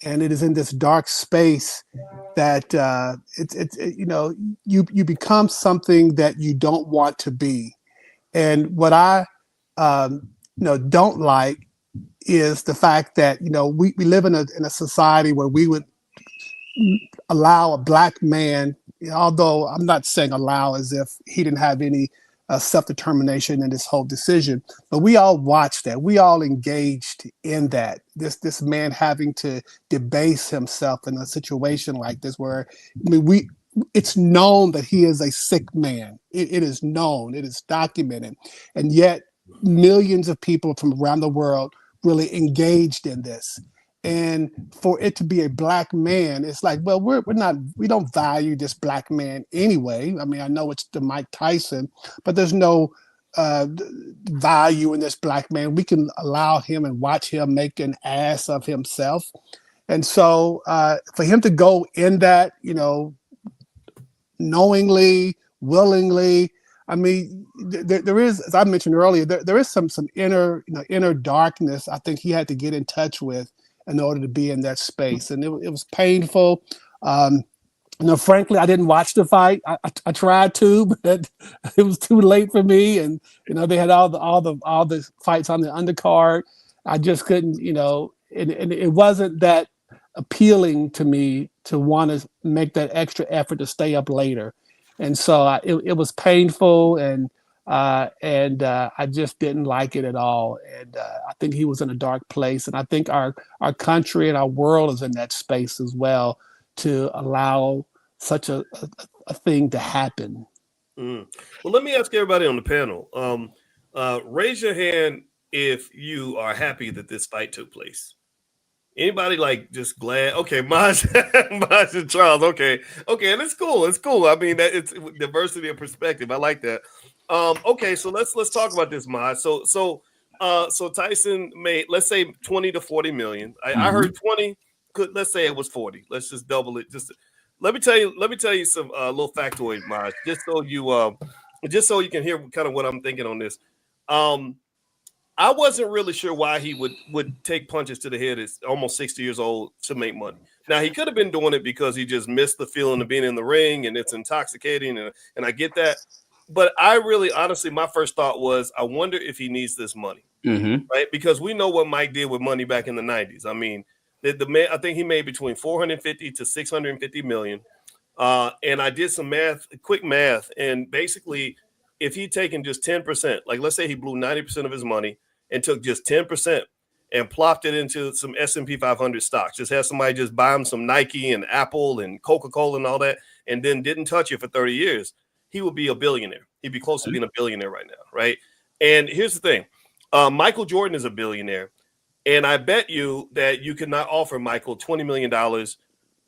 and it is in this dark space that you become something that you don't want to be. And what I don't like is the fact that we live in a society where we would allow a black man, although I'm not saying allow as if he didn't have any self-determination in this whole decision, but we all watched that. We all engaged in that. This man having to debase himself in a situation like this, where it's known that he is a sick man. It is known. It is documented, and yet millions of people from around the world really engaged in this. And for it to be a black man, it's like, well, we don't value this black man anyway. I mean, I know it's the Mike Tyson, but there's no value in this black man. We can allow him and watch him make an ass of himself. And so for him to go in that, knowingly, willingly, I mean, there is, as I mentioned earlier, there is some inner darkness I think he had to get in touch with in order to be in that space. And it was painful. Frankly, I didn't watch the fight. I tried to, but it was too late for me. And, they had all the fights on the undercard. I just couldn't, and it wasn't that appealing to me to want to make that extra effort to stay up later. And so it was painful, and I just didn't like it at all. And I think he was in a dark place. And I think our country and our world is in that space as well, to allow such a thing to happen. Well, let me ask everybody on the panel. Raise your hand if you are happy that this fight took place. Anybody just glad? Okay, Maj and Charles. Okay, and it's cool. It's cool. I mean, that it's diversity of perspective. I like that. Okay, so let's talk about this, Maj. So Tyson made, let's say, 20 to 40 million. I heard 20. Let's say it was 40. Let's just double it. Let me tell you some little factoids, Maj, just so you can hear kind of what I'm thinking on this. I wasn't really sure why he would take punches to the head at almost 60 years old to make money. Now, he could have been doing it because he just missed the feeling of being in the ring and it's intoxicating, and I get that. But I really, honestly, my first thought was, I wonder if he needs this money, right? Because we know what Mike did with money back in the 90s. I mean, the man, I think he made between 450 to 650 million. And I did some quick math, and basically, if he'd taken just 10%, like let's say he blew 90% of his money and took just 10% and plopped it into some S&P 500 stocks, just have somebody just buy him some Nike and Apple and Coca-Cola and all that, and then didn't touch it for 30 years, he would be a billionaire. He'd be close to being a billionaire right now, right? And here's the thing. Michael Jordan is a billionaire, and I bet you that you could not offer Michael $20 million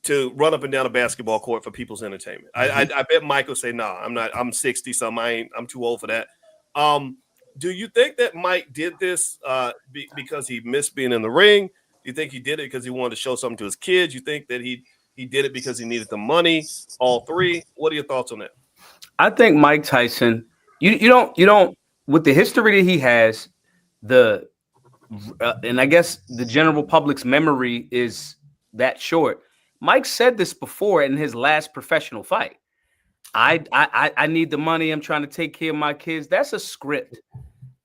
to run up and down a basketball court for people's entertainment. I bet Michael say, "No, I'm not. I'm 60 something. I'm too old for that." Do you think that Mike did this because he missed being in the ring? Do you think he did it because he wanted to show something to his kids? You think that he did it because he needed the money? All three. What are your thoughts on that? I think Mike Tyson. You don't with the history that he has, and I guess the general public's memory is that short. Mike said this before in his last professional fight. I need the money. I'm trying to take care of my kids. That's a script.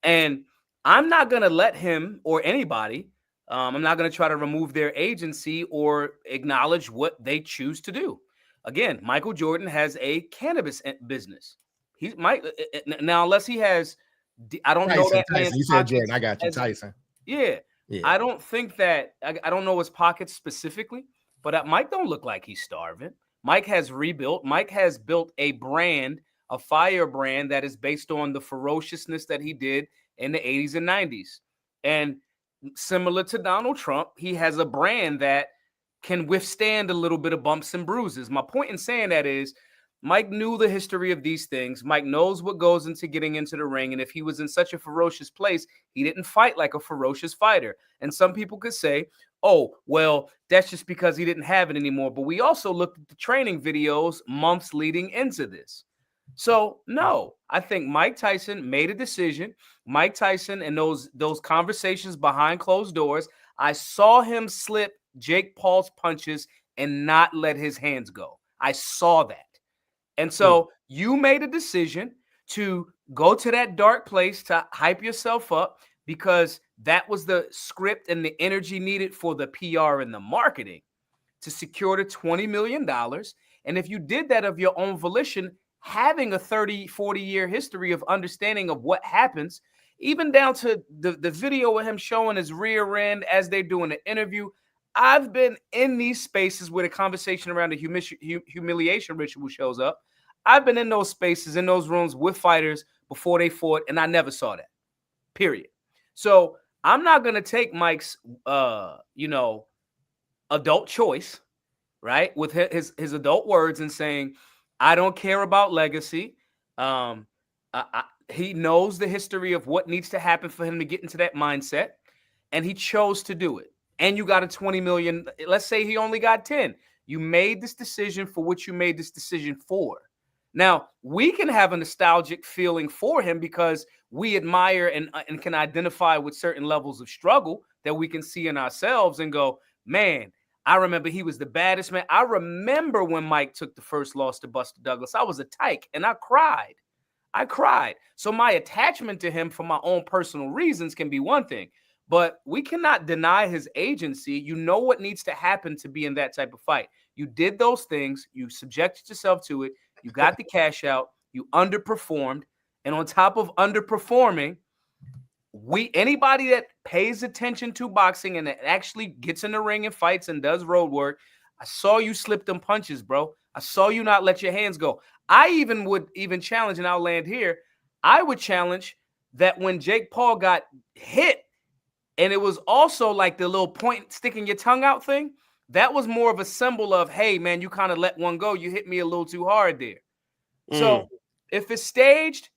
And I'm not going to let him or anybody, I'm not going to try to remove their agency or acknowledge what they choose to do. Again, Michael Jordan has a cannabis business. He might now, unless he has, I don't know that Tyson. You said Jordan. I got you, Tyson. Yeah. I don't think that, I don't know his pockets specifically, but Mike don't look like he's starving. Mike has rebuilt. Mike has built a brand, a fire brand that is based on the ferociousness that he did in the 80s and 90s. And similar to Donald Trump, he has a brand that can withstand a little bit of bumps and bruises. My point in saying that is Mike knew the history of these things. Mike knows what goes into getting into the ring. And if he was in such a ferocious place, he didn't fight like a ferocious fighter. And some people could say, oh, well, that's just because he didn't have it anymore. But we also looked at the training videos months leading into this. So, no, I think Mike Tyson made a decision. Mike Tyson and those conversations behind closed doors, I saw him slip Jake Paul's punches and not let his hands go. I saw that. And so you made a decision to go to that dark place to hype yourself up because that was the script and the energy needed for the PR and the marketing to secure the $20 million. And if you did that of your own volition, having a 30, 40-year history of understanding of what happens, even down to the video of him showing his rear end as they're doing the interview. I've been in these spaces where the conversation around the humiliation ritual shows up. I've been in those spaces, in those rooms with fighters before they fought, and I never saw that, period. So I'm not going to take Mike's, adult choice, right, with his adult words and saying, I don't care about legacy. He knows the history of what needs to happen for him to get into that mindset, and he chose to do it. And you got a 20 million. Let's say he only got 10. You made this decision for what you made this decision for. Now, we can have a nostalgic feeling for him because we admire and can identify with certain levels of struggle that we can see in ourselves and go, man, I remember he was the baddest man. I remember when Mike took the first loss to Buster Douglas. I was a tyke and I cried. So my attachment to him for my own personal reasons can be one thing, but we cannot deny his agency. You know what needs to happen to be in that type of fight. You did those things. You subjected yourself to it. You got the cash out. You underperformed. And on top of underperforming, anybody that pays attention to boxing and that actually gets in the ring and fights and does road work, I saw you slip them punches, bro. I saw you not let your hands go. I would challenge, and I'll land here, I would challenge that when Jake Paul got hit, and it was also like the little point sticking your tongue out thing, that was more of a symbol of, hey, man, you kind of let one go. You hit me a little too hard there. So if it's staged,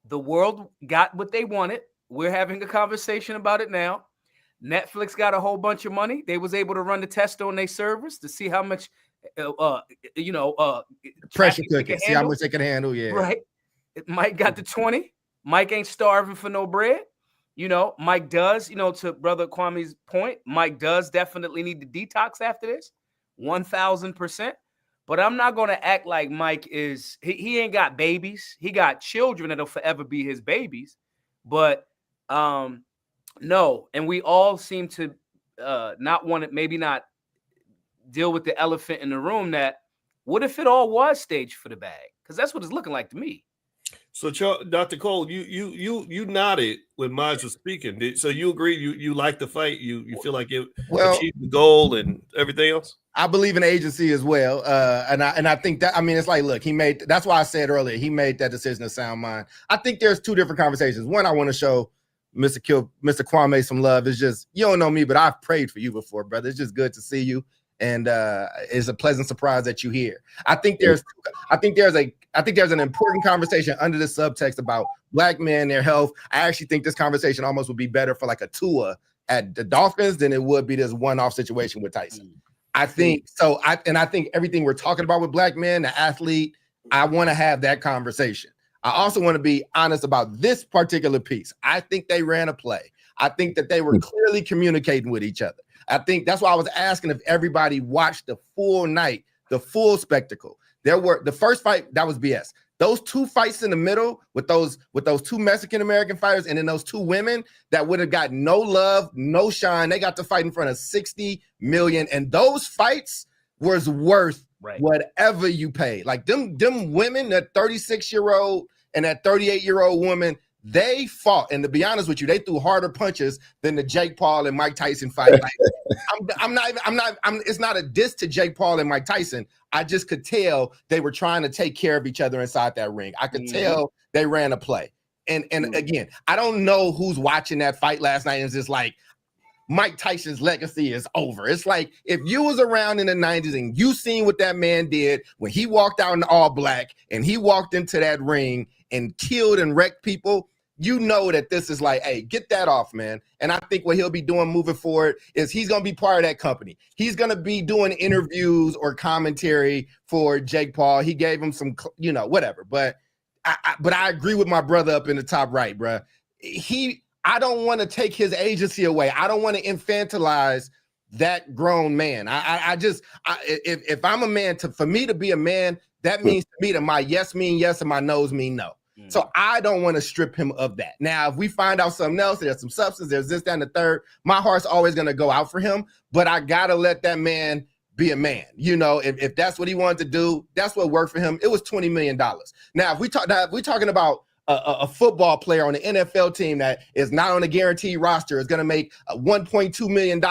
the world got what they wanted. We're having a conversation about it now. Netflix got a whole bunch of money. They was able to run the test on their servers to see how much, pressure cooking, see how much they can handle. Yeah. Right. Mike got the 20. Mike ain't starving for no bread. Mike does, to Brother Kwame's point, Mike does definitely need to detox after this, 1,000%. But I'm not going to act like Mike is, he ain't got babies. He got children that'll forever be his babies. But no, and we all seem to not want to, maybe not deal with the elephant in the room that, what if it all was staged for the bag? Because that's what it's looking like to me. So, Dr. Cole, you nodded when Maj was speaking. So you agree? You like the fight? You feel like it achieved the goal and everything else? I believe in agency as well, and I think that, I mean, it's like, look, that's why I said earlier, he made that decision of sound mind. I think there's two different conversations. One, I want to show Mr. Kwame some love. It's just, you don't know me, but I've prayed for you before, brother. It's just good to see you, and it's a pleasant surprise that you're here. I think there's an important conversation under the subtext about black men, their health. I actually think this conversation almost would be better for like a Tua at the Dolphins than it would be this one-off situation with Tyson. I think so. I think everything we're talking about with black men, the athlete, I want to have that conversation. I also want to be honest about this particular piece. I think they ran a play. I think that they were clearly communicating with each other. I think that's why I was asking if everybody watched the full night, the full spectacle. The first fight, that was BS. Those two fights in the middle with those two Mexican American fighters and then those two women that would have got no love, no shine. They got to fight in front of 60 million. And those fights was worth whatever you paid. Like them women, that 36-year-old and that 38-year-old woman, they fought. And to be honest with you, they threw harder punches than the Jake Paul and Mike Tyson fight. Like, it's not a diss to Jake Paul and Mike Tyson. I just could tell they were trying to take care of each other inside that ring. I could tell they ran a play. And again, I don't know who's watching that fight last night and it's just like, Mike Tyson's legacy is over. It's like if you was around in the 90s and you seen what that man did when he walked out in all black and he walked into that ring and killed and wrecked people, you know that this is like, hey, get that off, man. And I think what he'll be doing moving forward is he's going to be part of that company. He's going to be doing interviews or commentary for Jake Paul. He gave him some, whatever. But I agree with my brother up in the top right, bro. I don't want to take his agency away. I don't want to infantilize that grown man. If I'm a man, for me to be a man, that means to me that my yes mean yes and my no's mean no. So I don't want to strip him of that. Now, if we find out something else, there's some substance, there's this, that, and the third, my heart's always going to go out for him. But I got to let that man be a man. You know, if that's what he wanted to do, that's what worked for him. It was $20 million. Now, if we're talking about a football player on the NFL team that is not on a guaranteed roster is going to make $1.2 million,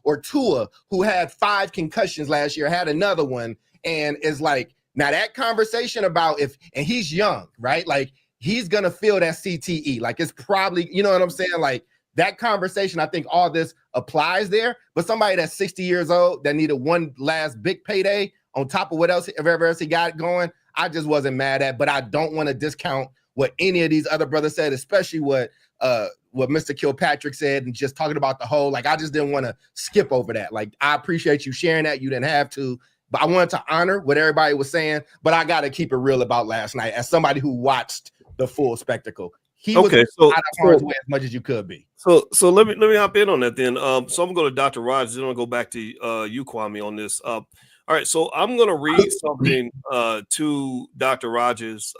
or Tua, who had 5 concussions last year, had another one, and is like, now that conversation about and he's young, right? Like, he's going to feel that CTE. Like, it's probably, you know what I'm saying? Like, that conversation, I think all this applies there. But somebody that's 60 years old that needed one last big payday on top of whatever else he got going, I just wasn't mad at. But I don't want to discount what any of these other brothers said, especially what Mr. Kilpatrick said, and just talking about the whole, like, I just didn't want to skip over that. Like, I appreciate you sharing that. You didn't have to, but I wanted to honor what everybody was saying. But I got to keep it real about last night as somebody who watched the full spectacle. He was out of harm's way as much as you could be. So let me hop in on that then. So I'm going to Dr. Rogers, then I'll go back to you, Kwame, on this. All right, so I'm going to read something to Dr. Rogers,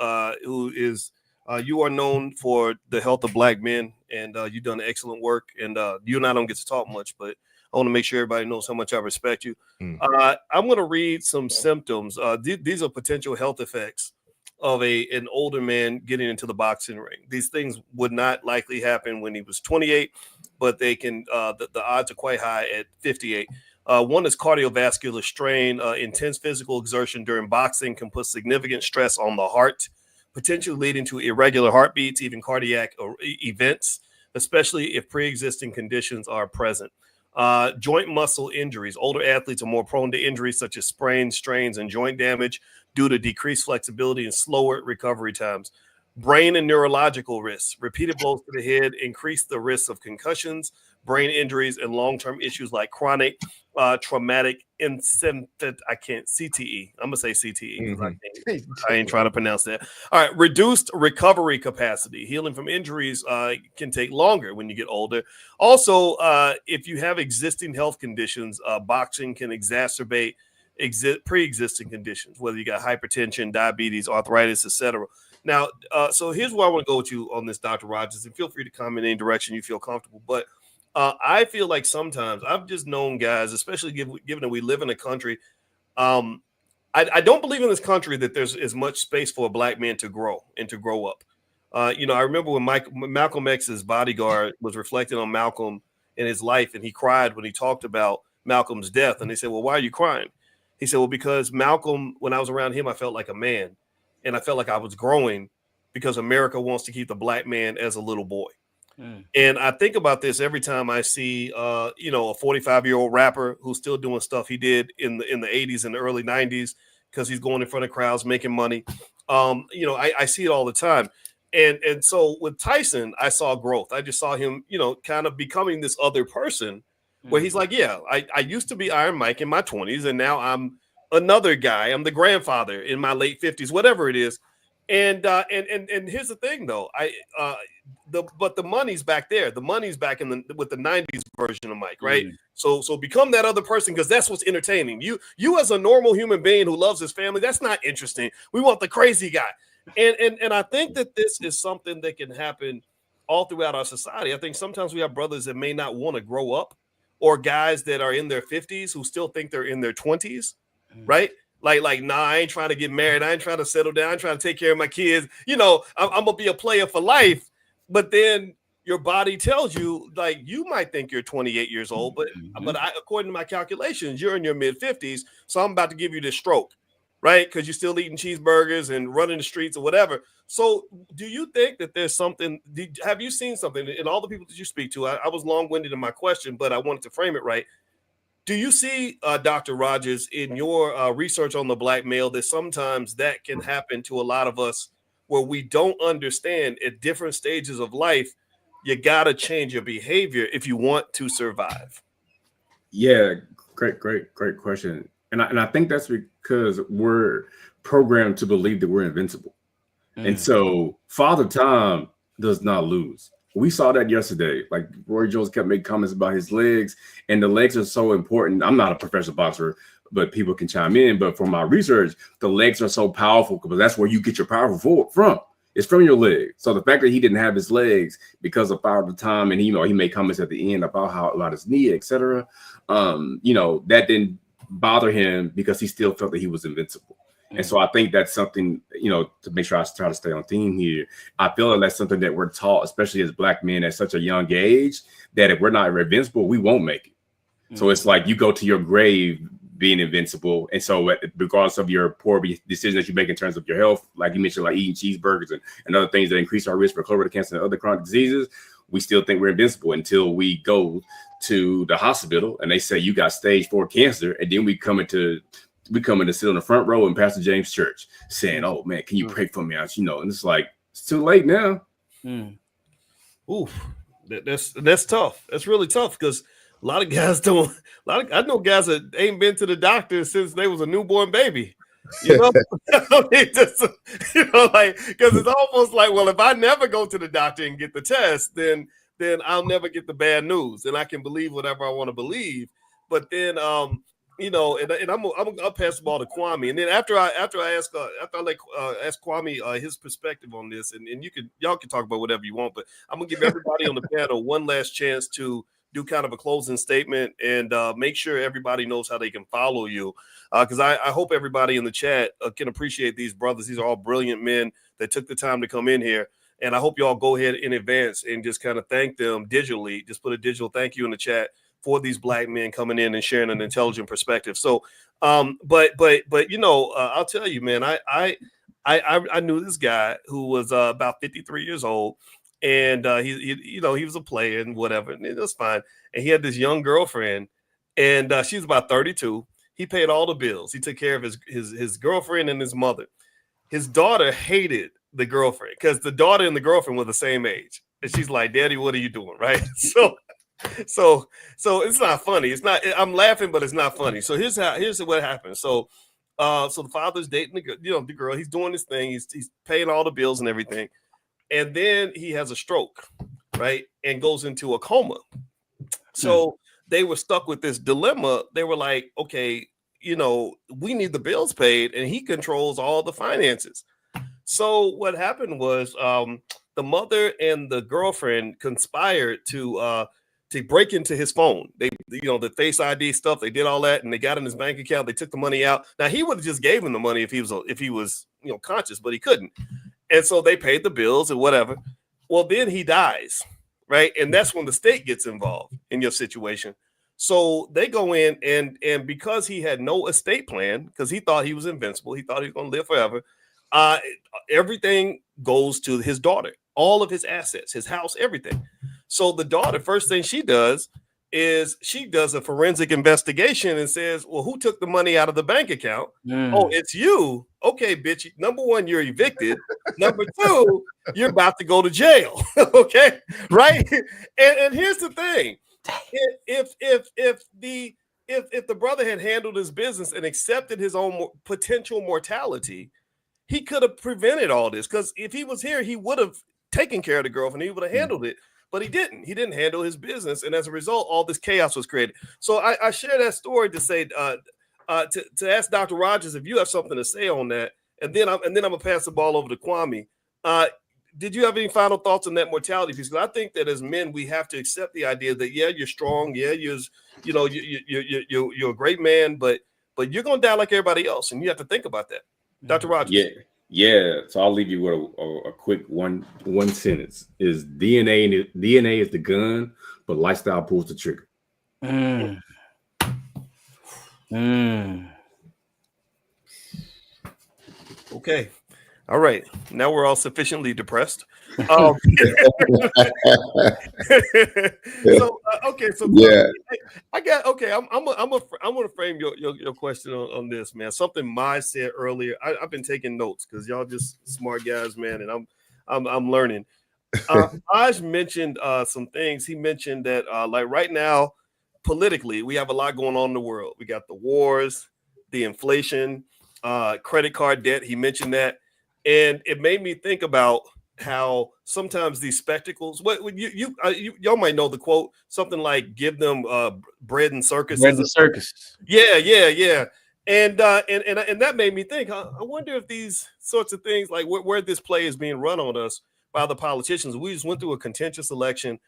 who is you are known for the health of Black men, and you've done excellent work. And you and I don't get to talk much, but I want to make sure everybody knows how much I respect you. I'm going to read some symptoms. These are potential health effects of an older man getting into the boxing ring. These things would not likely happen when he was 28, but they can. The odds are quite high at 58. One is cardiovascular strain. Intense physical exertion during boxing can put significant stress on the heart, potentially leading to irregular heartbeats, even cardiac events, especially if pre-existing conditions are present. Joint muscle injuries. Older athletes are more prone to injuries such as sprains, strains, and joint damage due to decreased flexibility and slower recovery times. Brain and neurological risks. Repeated blows to the head increase the risk of concussions, brain injuries, and long-term issues like chronic traumatic CTE. I'm gonna say CTE because I ain't trying to pronounce that. All right, reduced recovery capacity. Healing from injuries can take longer when you get older. Also, if you have existing health conditions, boxing can exacerbate pre-existing conditions, whether you got hypertension, diabetes, arthritis, etc. Now, so here's where I want to go with you on this, Dr. Rogers, and feel free to comment in any direction you feel comfortable. But I feel like sometimes I've just known guys, especially given that we live in a country, I don't believe in this country that there's as much space for a Black man to grow and to grow up. I remember when Malcolm X's bodyguard was reflecting on Malcolm in his life, and he cried when he talked about Malcolm's death. And they said, well, why are you crying? He said, well, because Malcolm, when I was around him, I felt like a man, and I felt like I was growing because America wants to keep the Black man as a little boy. And I think about this every time I see, a 45-year-old rapper who's still doing stuff he did in the 80s and the early 90s because he's going in front of crowds, making money. I see it all the time. And so with Tyson, I saw growth. I just saw him, kind of becoming this other person where he's like, yeah, I used to be Iron Mike in my 20s, and now I'm another guy. I'm the grandfather in my late 50s, whatever it is. And here's the thing, though. But the money's back there. The money's back with the 90s version of Mike, right? So become that other person, because that's what's entertaining. You as a normal human being who loves his family, that's not interesting. We want the crazy guy. And I think that this is something that can happen all throughout our society. I think sometimes we have brothers that may not want to grow up, or guys that are in their 50s who still think they're in their 20s, right? Like, nah, I ain't trying to get married. I ain't trying to settle down. I'm trying to take care of my kids. I'm going to be a player for life. But then your body tells you, like, you might think you're 28 years old, but according to my calculations, you're in your mid-50s. So I'm about to give you this stroke, right? Because you're still eating cheeseburgers and running the streets or whatever. So do you think that there's something? Have you seen something in all the people that you speak to? I was long-winded in my question, but I wanted to frame it right. Do you see, Dr. Rogers, in your research on the Black male, that sometimes that can happen to a lot of us, where we don't understand at different stages of life, you got to change your behavior if you want to survive? Yeah, great question. And I think that's because we're programmed to believe that we're invincible. And so Father Time does not lose. We saw that yesterday. Like Roy Jones kept making comments about his legs, and the legs are so important. I'm not a professional boxer, but people can chime in. But from my research, the legs are so powerful because that's where you get your power from. It's from your legs. So the fact that he didn't have his legs because of Father Time, and he made comments at the end about his knee, etc. That didn't bother him because he still felt that he was invincible. And so I think that's something, to make sure I try to stay on theme here. I feel like that's something that we're taught, especially as Black men at such a young age, that if we're not invincible, we won't make it. So it's like you go to your grave being invincible. And so regardless of your poor decisions that you make in terms of your health, like you mentioned, like eating cheeseburgers and other things that increase our risk for colorectal cancer and other chronic diseases, we still think we're invincible until we go to the hospital and they say you got stage 4 cancer. And then we come in to sit on the front row in Pastor James' church saying, "Oh man, can you pray for me?" And it's like, it's too late now. Oof. That's tough. That's really tough because a lot of guys don't. I know guys that ain't been to the doctor since they was a newborn baby. Because it's almost like, well, if I never go to the doctor and get the test, then I'll never get the bad news, and I can believe whatever I want to believe. But then, and I'll pass the ball to Kwame, and then after I ask Kwame his perspective on this, and y'all can talk about whatever you want, but I'm gonna give everybody on the panel one last chance to do kind of a closing statement and make sure everybody knows how they can follow you, because I hope everybody in the chat can appreciate these brothers. These are all brilliant men that took the time to come in here, and I hope you all go ahead in advance and just kind of thank them digitally. Just put a digital thank you in the chat for these Black men coming in and sharing an intelligent perspective. So, but I'll tell you, man, I knew this guy who was about 53 years old, and he was a player and whatever, and it was fine. And he had this young girlfriend, and she was about 32. He paid all the bills. He took care of his girlfriend and his mother. His daughter hated the girlfriend because the daughter and the girlfriend were the same age, and she's like, "Daddy, what are you doing?" Right? So it's not funny. It's not. I'm laughing, but it's not funny. So here's what happened. So the father's dating the girl. He's doing his thing. He's paying all the bills and everything, and then he has a stroke, right, and goes into a coma. So they were stuck with this dilemma. They were like, okay, we need the bills paid, and he controls all the finances. So what happened was the mother and the girlfriend conspired to break into his phone. They, the Face ID stuff, they did all that, and they got in his bank account. They took the money out. Now he would have just gave him the money if he was conscious, but he couldn't. And so they paid the bills and whatever. Well, then he dies, right? And that's when the state gets involved in your situation. So they go in and because he had no estate plan, because he thought he was invincible, he thought he was going to live forever. Everything goes to his daughter, all of his assets, his house, everything. So the daughter, first thing she does is she does a forensic investigation and says, well, who took the money out of the bank account? Oh, it's you. Okay, bitch. Number one, you're evicted. Number two, you're about to go to jail. Okay, right? And here's the thing. If the brother had handled his business and accepted his own potential mortality, he could have prevented all this. Because if he was here, he would have taken care of the girlfriend. He would have handled it. But he didn't. He didn't handle his business, and as a result, all this chaos was created. So I share that story to say to ask Dr. Rogers if you have something to say on that, and then I'm gonna pass the ball over to Kwame. Did you have any final thoughts on that mortality piece? Because I think that as men, we have to accept the idea that you're strong, you're a great man, but you're gonna die like everybody else, and you have to think about that. Dr. Rogers. Yeah. So I'll leave you with a quick one sentence: is DNA is the gun, but lifestyle pulls the trigger. Okay. All right. Now we're all sufficiently depressed. So yeah. I'm gonna frame your question on this, man. Something Mai said earlier. I've been taking notes because y'all just smart guys, man, and I'm learning. Aj mentioned some things. He mentioned that like right now, politically, we have a lot going on in the world. We got the wars, the inflation, credit card debt. He mentioned that. And it made me think about how sometimes these spectacles, y'all might know the quote, something like "give them bread and circuses." Bread and circuses. Yeah. And that made me think. I wonder if these sorts of things, like where this play is being run on us by the politicians. We just went through a contentious election.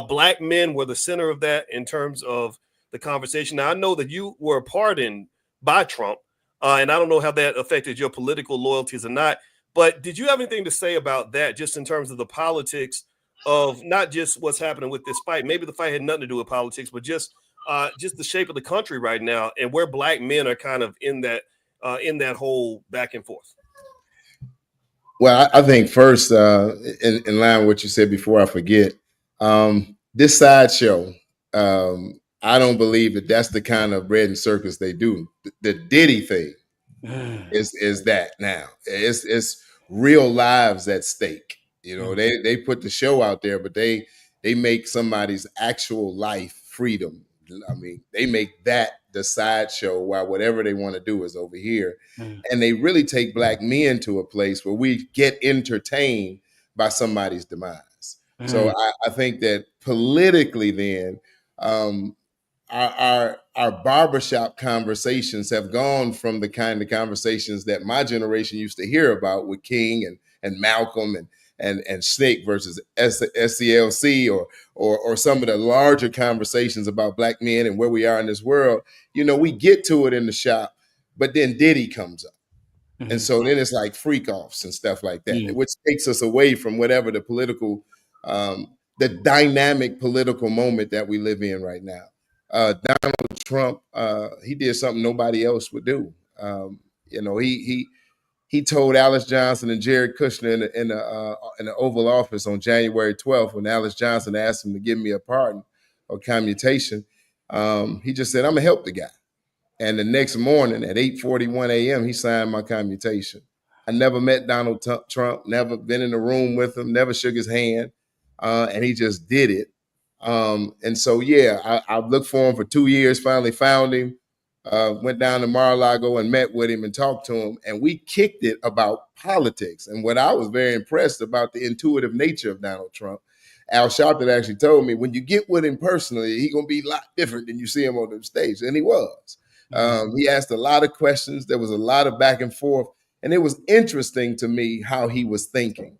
Black men were the center of that in terms of the conversation. Now I know that you were pardoned by Trump, and I don't know how that affected your political loyalties or not. But did you have anything to say about that, just in terms of the politics of not just what's happening with this fight? Maybe the fight had nothing to do with politics, but just the shape of the country right now and where Black men are kind of in that whole back and forth. Well, I think first, in line with what you said before I forget, this sideshow, I don't believe that that's the kind of bread and circus they do. The Diddy thing is that now. It's real lives at stake. You know, they put the show out there, but they make somebody's actual life freedom. I mean, they make that the sideshow while whatever they want to do is over here. And they really take Black men to a place where we get entertained by somebody's demise. So I think that politically then, our barbershop conversations have gone from the kind of conversations that my generation used to hear about with King and Malcolm and Snake versus SCLC or some of the larger conversations about Black men and where we are in this world. You know, we get to it in the shop, but then Diddy comes up. And so then it's like freak offs and stuff like that, which takes us away from whatever the political, the dynamic political moment that we live in right now. Donald Trump, he did something nobody else would do. You know, he told Alice Johnson and Jared Kushner in the Oval Office on January 12th, when Alice Johnson asked him to give me a pardon or commutation, he just said, "I'm gonna help the guy." And the next morning at 8:41 a.m., he signed my commutation. I never met Donald Trump, never been in the room with him, never shook his hand, and he just did it. And so, yeah, I looked for him for 2 years, finally found him, went down to Mar-a-Lago and met with him and talked to him. And we kicked it about politics. And what I was very impressed about the intuitive nature of Donald Trump, Al Sharpton actually told me, when you get with him personally, he's going to be a lot different than you see him on the stage. And he was. He asked a lot of questions. There was a lot of back and forth. And it was interesting to me how he was thinking.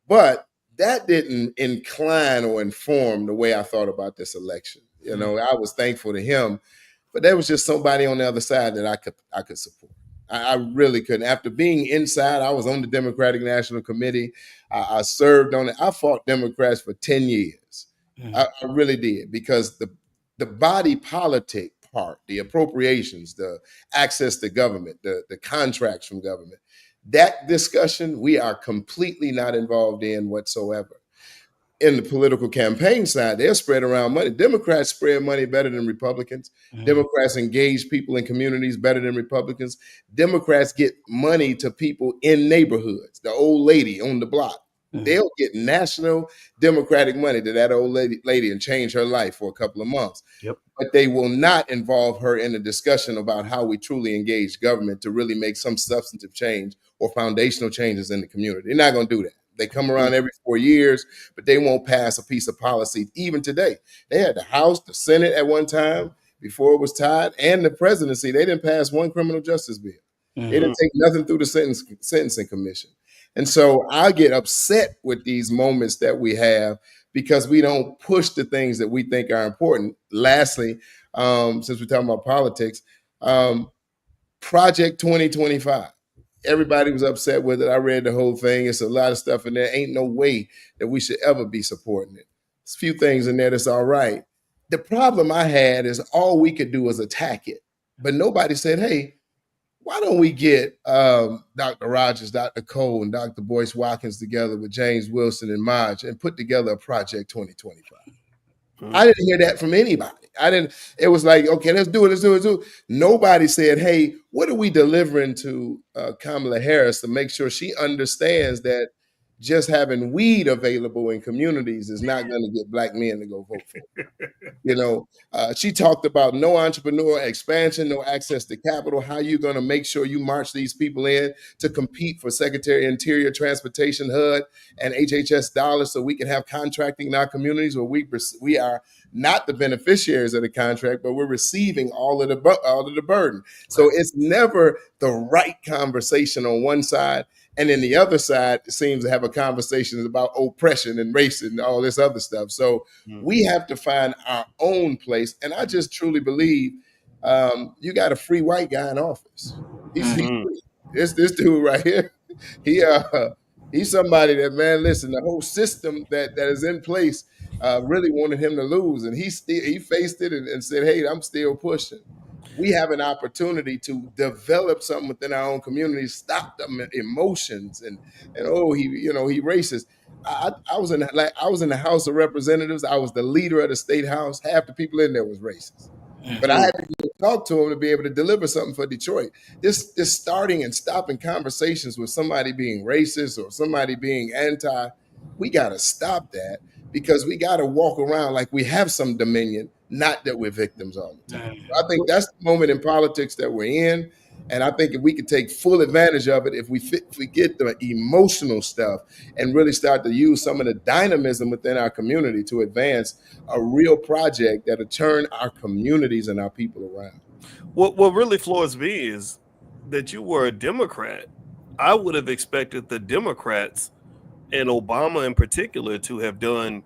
But that didn't incline or inform the way I thought about this election. You know, I was thankful to him, but there was just somebody on the other side that I could support. I really couldn't. After being inside, I was on the Democratic National Committee. I served on it. I fought Democrats for 10 years. I really did, because the body politic part, the appropriations, the access to government, the contracts from government, that discussion we are completely not involved in whatsoever. In the political campaign side, they're spread around money. Democrats spread money better than Republicans. Democrats engage people in communities better than Republicans. Democrats get money to people in neighborhoods. The old lady on the block, they'll get national Democratic money to that old lady and change her life for a couple of months. But they will not involve her in a discussion about how we truly engage government to really make some substantive change or foundational changes in the community. They're not going to do that. They come around every 4 years, but they won't pass a piece of policy. Even today, they had the House, the Senate at one time before it was tied, and the presidency. They didn't pass one criminal justice bill. They didn't take nothing through the sentencing commission. And so I get upset with these moments that we have because we don't push the things that we think are important. Lastly, since we're talking about politics, Project 2025. Everybody was upset with it. I read the whole thing. It's a lot of stuff in there. Ain't no way that we should ever be supporting it. There's a few things in there that's all right. The problem I had is all we could do was attack it. But nobody said, hey, why don't we get Dr. Rogers, Dr. Cole, and Dr. Boyce Watkins together with James Wilson and Maj and put together a Project 2025? I didn't hear that from anybody. It was like, okay, let's do it. Nobody said, hey, what are we delivering to Kamala Harris to make sure she understands that just having weed available in communities is not going to get Black men to go vote for it. You know, she talked about no entrepreneur expansion, no access to capital. How you going to make sure you march these people in to compete for Secretary of Interior, Transportation, HUD, and HHS dollars, so we can have contracting in our communities where we are not the beneficiaries of the contract, but we're receiving all of the burden. So it's never the right conversation on one side. And then the other side seems to have a conversation about oppression and race and all this other stuff. So we have to find our own place. And I just truly believe you got a free white guy in office. He's free. This dude right here. He's somebody that, man, listen, the whole system that is in place really wanted him to lose. And he faced it and said, hey, I'm still pushing. We have an opportunity to develop something within our own community, stop them emotions and he racist. I was in the House of Representatives. I was the leader of the state house. Half the people in there was racist, but I had to talk to him to be able to deliver something for Detroit. This starting and stopping conversations with somebody being racist or somebody being anti, we got to stop that, because we got to walk around like we have some dominion, not that we're victims all the time. So I think that's the moment in politics that we're in. And I think if we could take full advantage of it, if we get the emotional stuff and really start to use some of the dynamism within our community to advance a real project that'll turn our communities and our people around. What really floors me is that you were a Democrat. I would have expected the Democrats and Obama in particular to have done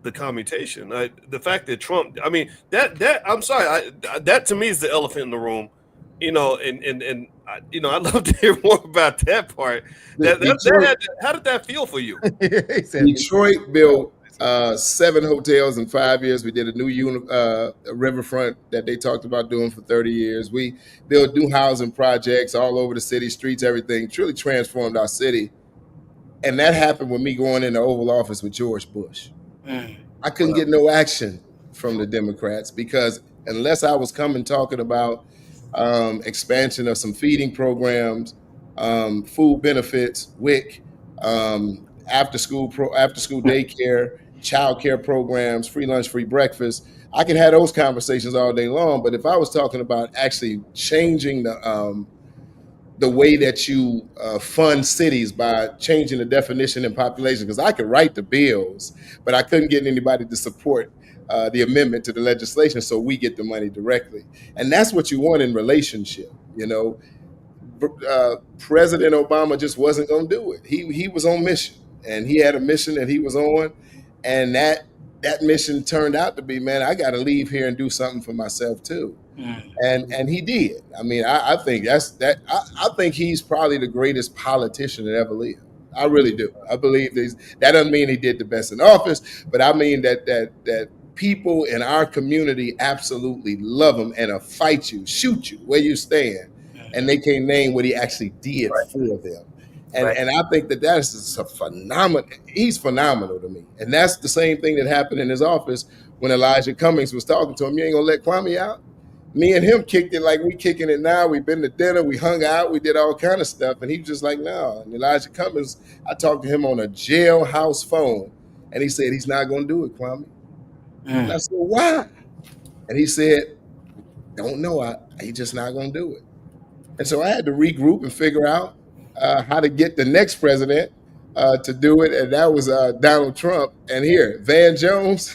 the commutation. The fact that Trump, I mean, that I'm sorry, that to me is the elephant in the room. And I'd love to hear more about that part. How did that feel for you? Detroit built 7 hotels in 5 years. We did a new riverfront that they talked about doing for 30 years. We built new housing projects all over the city, streets, everything. Truly transformed our city. And that happened with me going in the Oval Office with George Bush. I couldn't get no action from the Democrats, because unless I was coming talking about expansion of some feeding programs, food benefits, WIC, after school daycare, child care programs, free lunch, free breakfast, I could have those conversations all day long. But if I was talking about actually changing the way that you fund cities by changing the definition and population, because I could write the bills, but I couldn't get anybody to support the amendment to the legislation so we get the money directly. And that's what you want in relationship. President Obama just wasn't going to do it. He was on mission, and he had a mission that he was on, and that mission turned out to be, man, I got to leave here and do something for myself too. And he did. I mean, I think I think he's probably the greatest politician that ever lived. I really do. I believe that doesn't mean he did the best in office, but I mean that people in our community absolutely love him and fight you, shoot you where you stand, and they can't name what he actually did for them. And I think that is a phenomenal. He's phenomenal to me. And that's the same thing that happened in his office when Elijah Cummings was talking to him. You ain't gonna let Kwame out? Me and him kicked it like we kicking it now. We've been to dinner, we hung out, we did all kind of stuff. And he was just like, no. And Elijah Cummings, I talked to him on a jailhouse phone, and he said he's not going to do it, Kwame. And I said, why? And he said, don't know. He's just not going to do it. And so I had to regroup and figure out how to get the next president to do it, and that was Donald Trump. And here, Van Jones,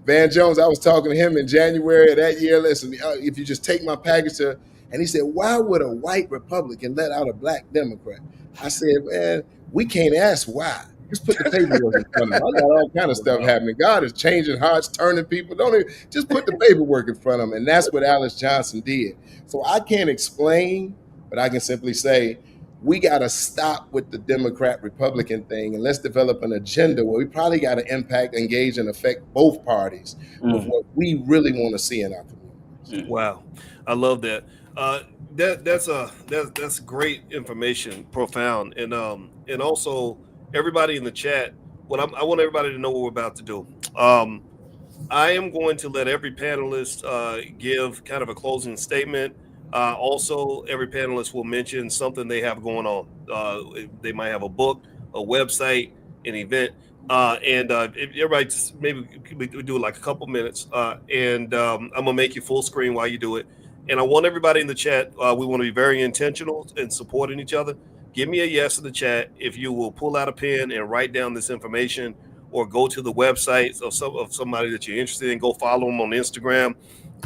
I was talking to him in January of that year. Listen, if you just take my package to, and he said, why would a white Republican let out a black Democrat? I said, man, we can't ask why. Just put the paperwork in front of him. I got all kind of stuff happening. God is changing hearts, turning people. Just put the paperwork in front of him. And that's what Alice Johnson did. So I can't explain, but I can simply say, we got to stop with the Democrat-Republican thing, and let's develop an agenda where we probably got to impact, engage, and affect both parties with what we really want to see in our communities. Wow, I love that. That's great information, profound, and also everybody in the chat. I want everybody to know what we're about to do. I am going to let every panelist give kind of a closing statement. Also, every panelist will mention something they have going on. They might have a book, a website, an event. If everybody just maybe we do like a couple minutes, and I'm gonna make you full screen while you do it. And I want everybody in the chat. We want to be very intentional in supporting each other. Give me a yes in the chat if you will pull out a pen and write down this information, or go to the websites of somebody that you're interested in. Go follow them on Instagram.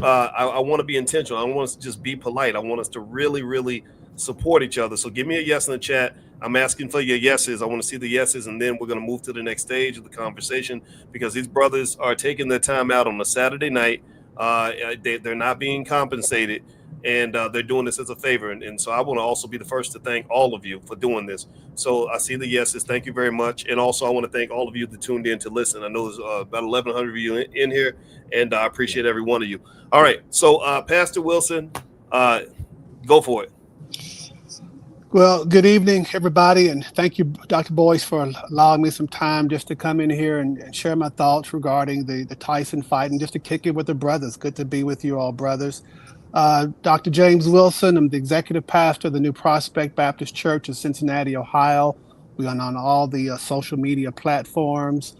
I want to be intentional. I don't want us to just be polite. I want us to really, really support each other. So give me a yes in the chat. I'm asking for your yeses. I want to see the yeses, and then we're going to move to the next stage of the conversation, because these brothers are taking their time out on a Saturday night. They're not being compensated, and they're doing this as a favor. And so I want to also be the first to thank all of you for doing this. So I see the yeses. Thank you very much. And also I want to thank all of you that tuned in to listen. I know there's about 1,100 of you in here, and I appreciate every one of you. All right. So Pastor Wilson, go for it. Well, good evening, everybody, and thank you, Dr. Boyce, for allowing me some time just to come in here and share my thoughts regarding the Tyson fight, and just to kick it with the brothers. Good to be with you all, brothers. Dr. James Wilson, I'm the executive pastor of the New Prospect Baptist Church in Cincinnati, Ohio. We are on all the social media platforms.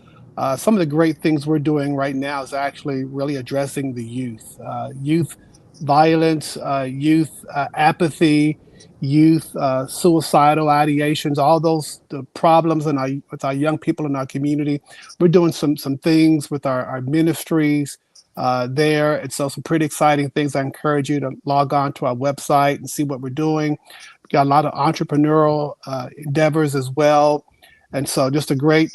Some of the great things we're doing right now is actually really addressing the youth violence, youth apathy, youth suicidal ideations, all those the problems with our young people in our community. We're doing some things with our ministries there. And so some pretty exciting things. I encourage you to log on to our website and see what we're doing. We've got a lot of entrepreneurial endeavors as well. And so just a great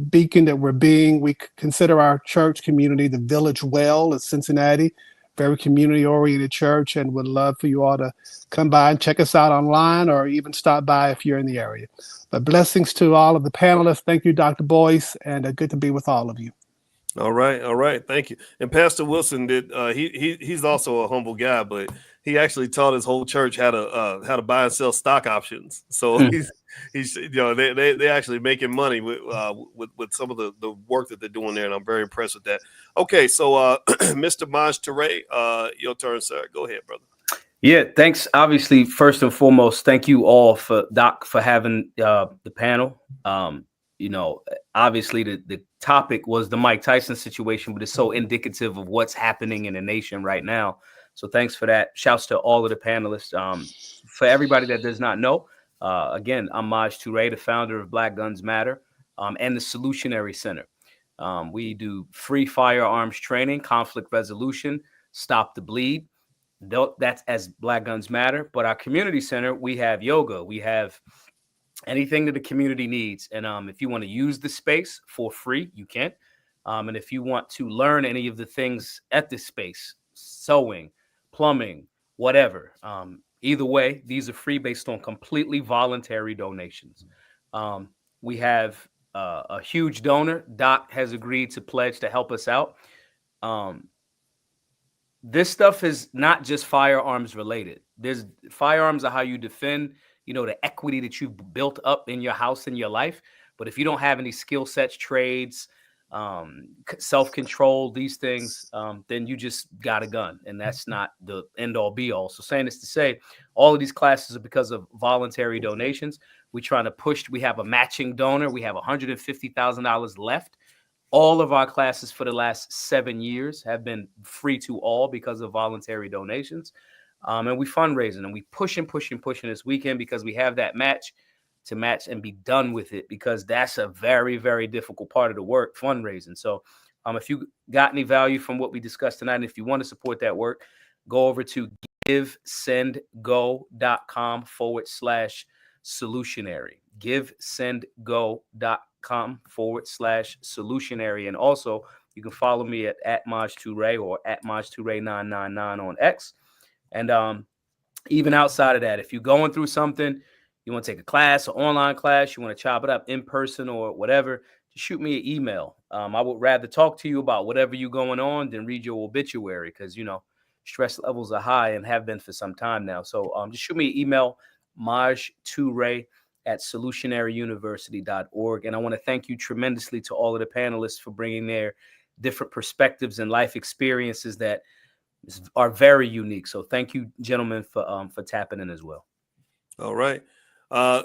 beacon that we're being. We consider our church community the Village Well of Cincinnati, very community-oriented church, and would love for you all to come by and check us out online, or even stop by if you're in the area. But blessings to all of the panelists. Thank you, Dr. Boyce, and good to be with all of you. All right. Thank you. And Pastor Wilson he's also a humble guy, but he actually taught his whole church how to buy and sell stock options. So he's they actually making money with some of the work that they're doing there, and I'm very impressed with that. Okay, so Mr. Maj Toure, your turn, sir. Go ahead, brother. Yeah, thanks. Obviously, first and foremost, thank you all for having the panel. Obviously the topic was the Mike Tyson situation, but it's so indicative of what's happening in the nation right now. So thanks for that. Shouts to all of the panelists. For everybody that does not know, again, I'm Maj Toure, the founder of Black Guns Matter and the Solutionary Center. We do free firearms training, conflict resolution, stop the bleed. That's as Black Guns Matter. But our community center, we have yoga, we have anything that the community needs. And if you want to use the space for free, you can. And if you want to learn any of the things at this space, sewing, plumbing, whatever, either way, these are free based on completely voluntary donations. We have a huge donor. Doc has agreed to pledge to help us out. This stuff is not just firearms related. Firearms are how you defend, the equity that you've built up in your house and your life. But if you don't have any skill sets, trades, self-control, these things, then you just got a gun, and that's not the end all be all. So saying this to say, all of these classes are because of voluntary donations. We're trying to push. We have a matching donor. We have $150,000 left. All of our classes for the last 7 years have been free to all because of voluntary donations. And we fundraising, and we pushing this weekend because we have that match to match and be done with it, because that's a very, very difficult part of the work, fundraising. So if you got any value from what we discussed tonight, and if you want to support that work, go over to givesendgo.com/solutionary. givesendgo.com/solutionary. And also you can follow me at Maj Toure or at Maj Toure 999 on X. And even outside of that, if you're going through something, you want to take a class, an online class, you want to chop it up in person or whatever, just shoot me an email. I would rather talk to you about whatever you're going on than read your obituary, because, stress levels are high and have been for some time now. So just shoot me an email, majtoure@solutionaryuniversity.org. And I want to thank you tremendously to all of the panelists for bringing their different perspectives and life experiences that are very unique. So thank you, gentlemen, for tapping in as well. All right.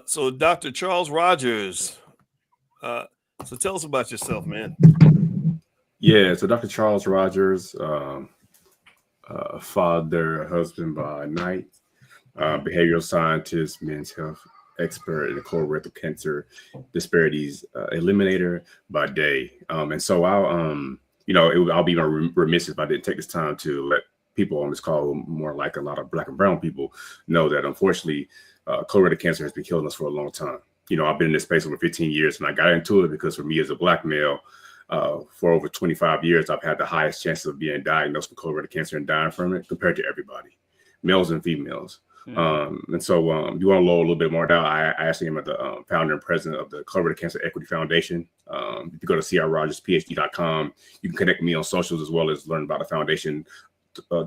So Dr. Charles Rogers, So tell us about yourself, man. Yeah, so Dr. Charles Rogers, father, husband by night, behavioral scientist, men's health expert, and colorectal cancer disparities eliminator by day. And so I'll be remiss if I didn't take this time to let people on this call, more like a lot of Black and brown people, know that unfortunately, colorectal cancer has been killing us for a long time. I've been in this space over 15 years, and I got into it because for me as a Black male, for over 25 years, I've had the highest chances of being diagnosed with colorectal cancer and dying from it compared to everybody, males and females. And so you want to know a little bit more about, I actually am the founder and president of the Colorectal Cancer Equity Foundation. If you go to crrogersphd.com, you can connect me on socials as well as learn about the foundation.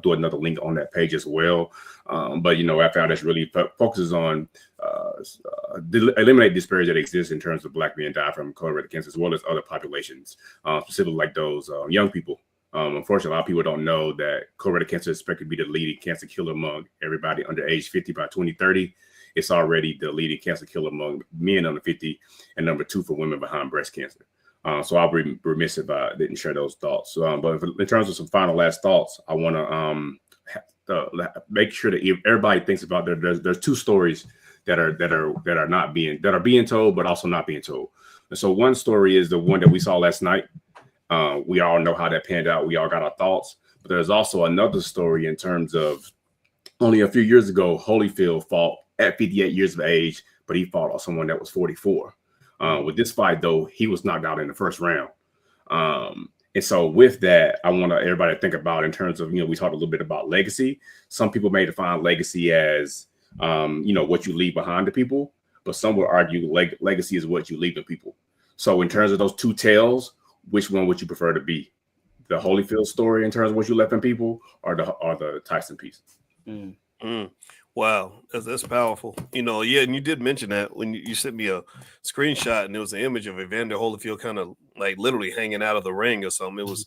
Do another link on that page as well. But our foundation really focuses on eliminate disparities that exist in terms of Black men die from colorectal cancer, as well as other populations, specifically like those young people. Unfortunately, a lot of people don't know that colorectal cancer is expected to be the leading cancer killer among everybody under age 50 by 2030. It's already the leading cancer killer among men under 50, and number 2 for women behind breast cancer. So I'll be remiss if I didn't share those thoughts. But in terms of some final last thoughts, I want to make sure that everybody thinks about there's 2 stories that are being told, but also not being told. And so one story is the one that we saw last night. We all know how that panned out. We all got our thoughts. But there's also another story in terms of only a few years ago, Holyfield fought at 58 years of age, but he fought someone that was 44. With this fight, though, he was knocked out in the first round. And so with that, I want everybody to think about in terms of, we talked a little bit about legacy. Some people may define legacy as, what you leave behind to people, but some would argue legacy is what you leave to people. So in terms of those 2 tales, which one would you prefer to be? The Holyfield story in terms of what you left in people, or the Tyson piece? Wow, that's powerful. And you did mention that when you sent me a screenshot, and it was an image of Evander Holyfield kind of like literally hanging out of the ring or something. It was,